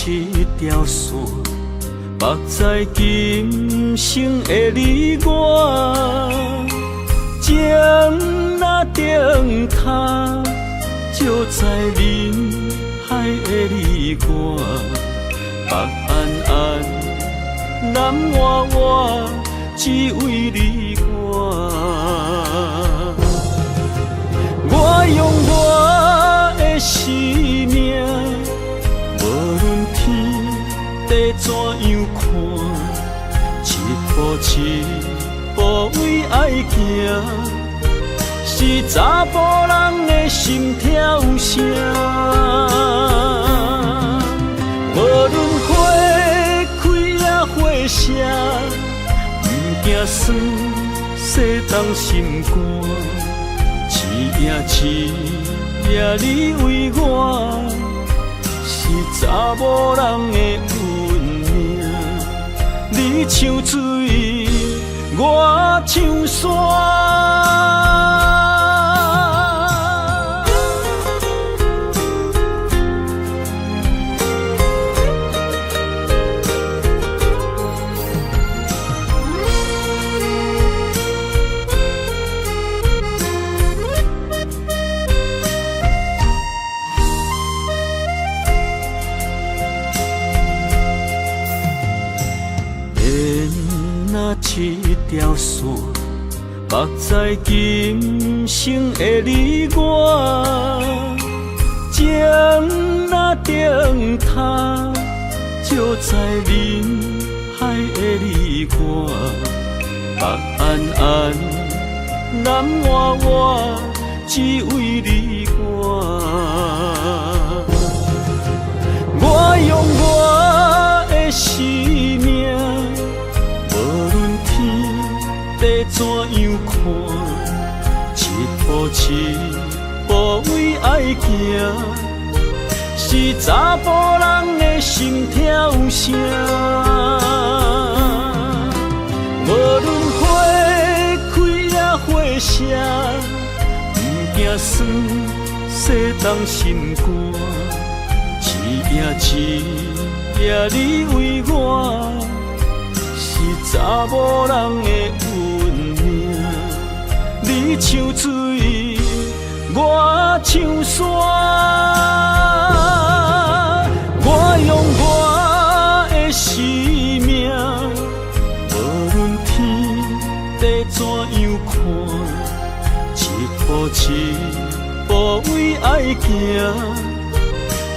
一条线，目在今生的你我，情若顶塔，照在人海的你我，北暗暗，南弯弯，只为你我。我用我的生命。无论天地怎样看，一步一步为爱行，是查甫人的心跳声。无论花开也花谢，不惊酸洗动心肝，一夜你为我。是查某人的运命，你像水，我像山。一条线，目在今生的你我，情若顶塔，照在人海的你我，北暗暗，南弯弯，只为你我。我用我的生命。地怎样看，一步一步为爱行，是查甫人的心跳声。无论花开也花谢，不惊酸洗动心肝，一夜你为我。是查某人的运命，你像水，我像山。我用我的生命，无论天地怎样看，一步一步为爱行，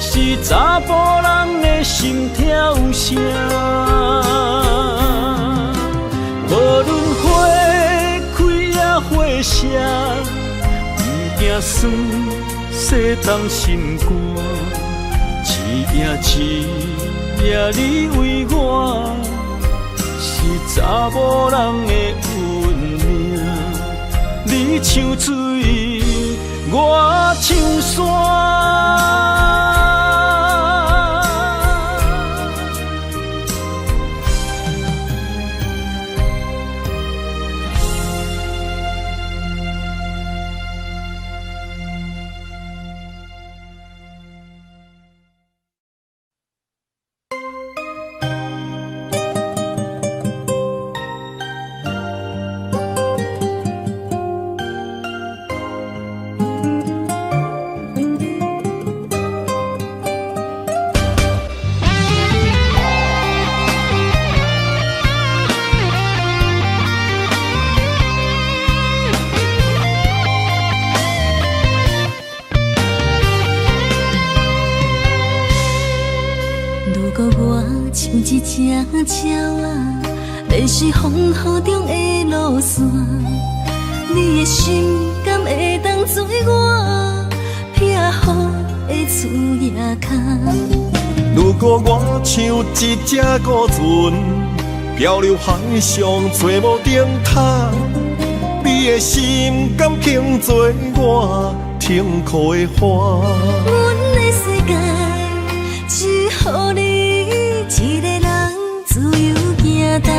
是查甫人的心跳声。无论花开也花谢，不惊酸洗冻心肝。一夜一夜你为我，是查某人的运命。你像水，我像山。一只鸟啊，迷失风雨中的路线，你的心敢会当做我避雨的厝夜空？如果我像一只孤船，漂流海上找无顶塔，你的心敢肯做我停靠的花？阮的世界只予你一个人自由行动。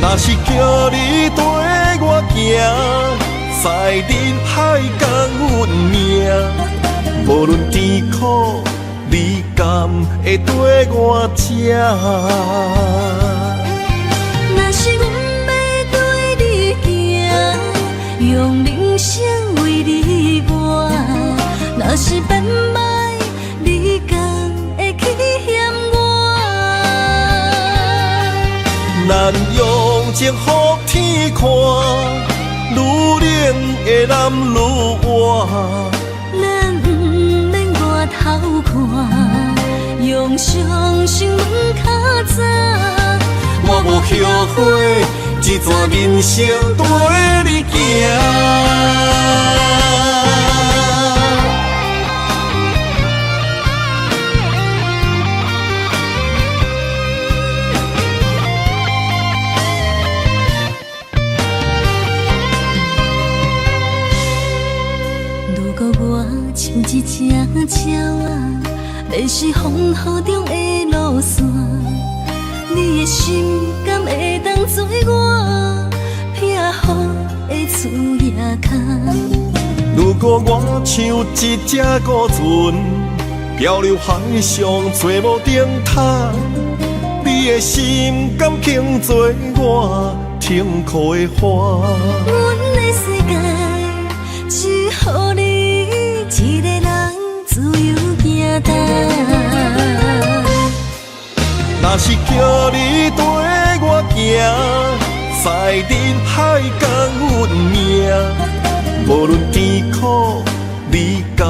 若是叫你跟我行，在人海共运命，无论甜苦，你敢会跟我吃？若是阮要对你行，用人生为你活，若是变歹，你敢会去嫌我？咱用情予天看，愈冷的男愈活。咱不免外头看，用双心门较早。我无后悔，一段人生跟你行。如果我像一只鸟啊，迷失风雨中的路线，你的心敢会当做我避雨的厝夜空？如果我像一只孤船，漂流海上找无顶塔，你的心敢肯做我停靠的花？阮的世界只予你一个人自由行动。若是叫你跟我行，在人海共运命，无论甜苦，你敢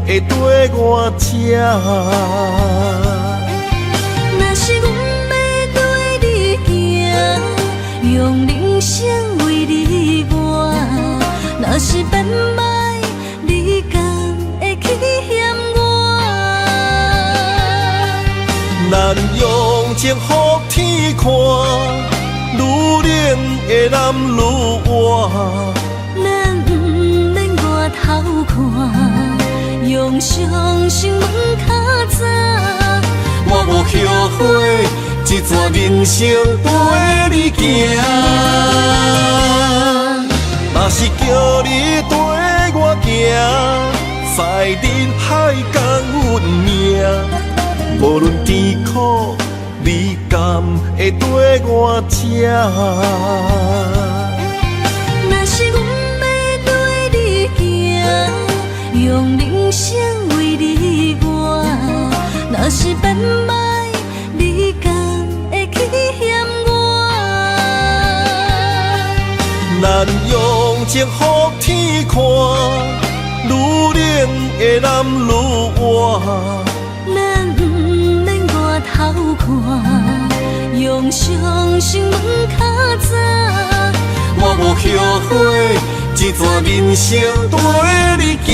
会跟我吃？若是阮要对你行，用人生为你活，若是变歹，你敢会去嫌我？咱用情予天看，愈冷的男愈活。咱不免外头看，用双心门较早。我无后悔，一段人生跟你行。若是叫你跟我行，在人海共运命，无论甜苦，你敢会跟我吃？用人生为你活。若是变歹，你敢会去嫌我？咱用情予天看，愈冷的男愈活。咱不免外头看，用伤心问较早。我无后悔，一段人生跟你行。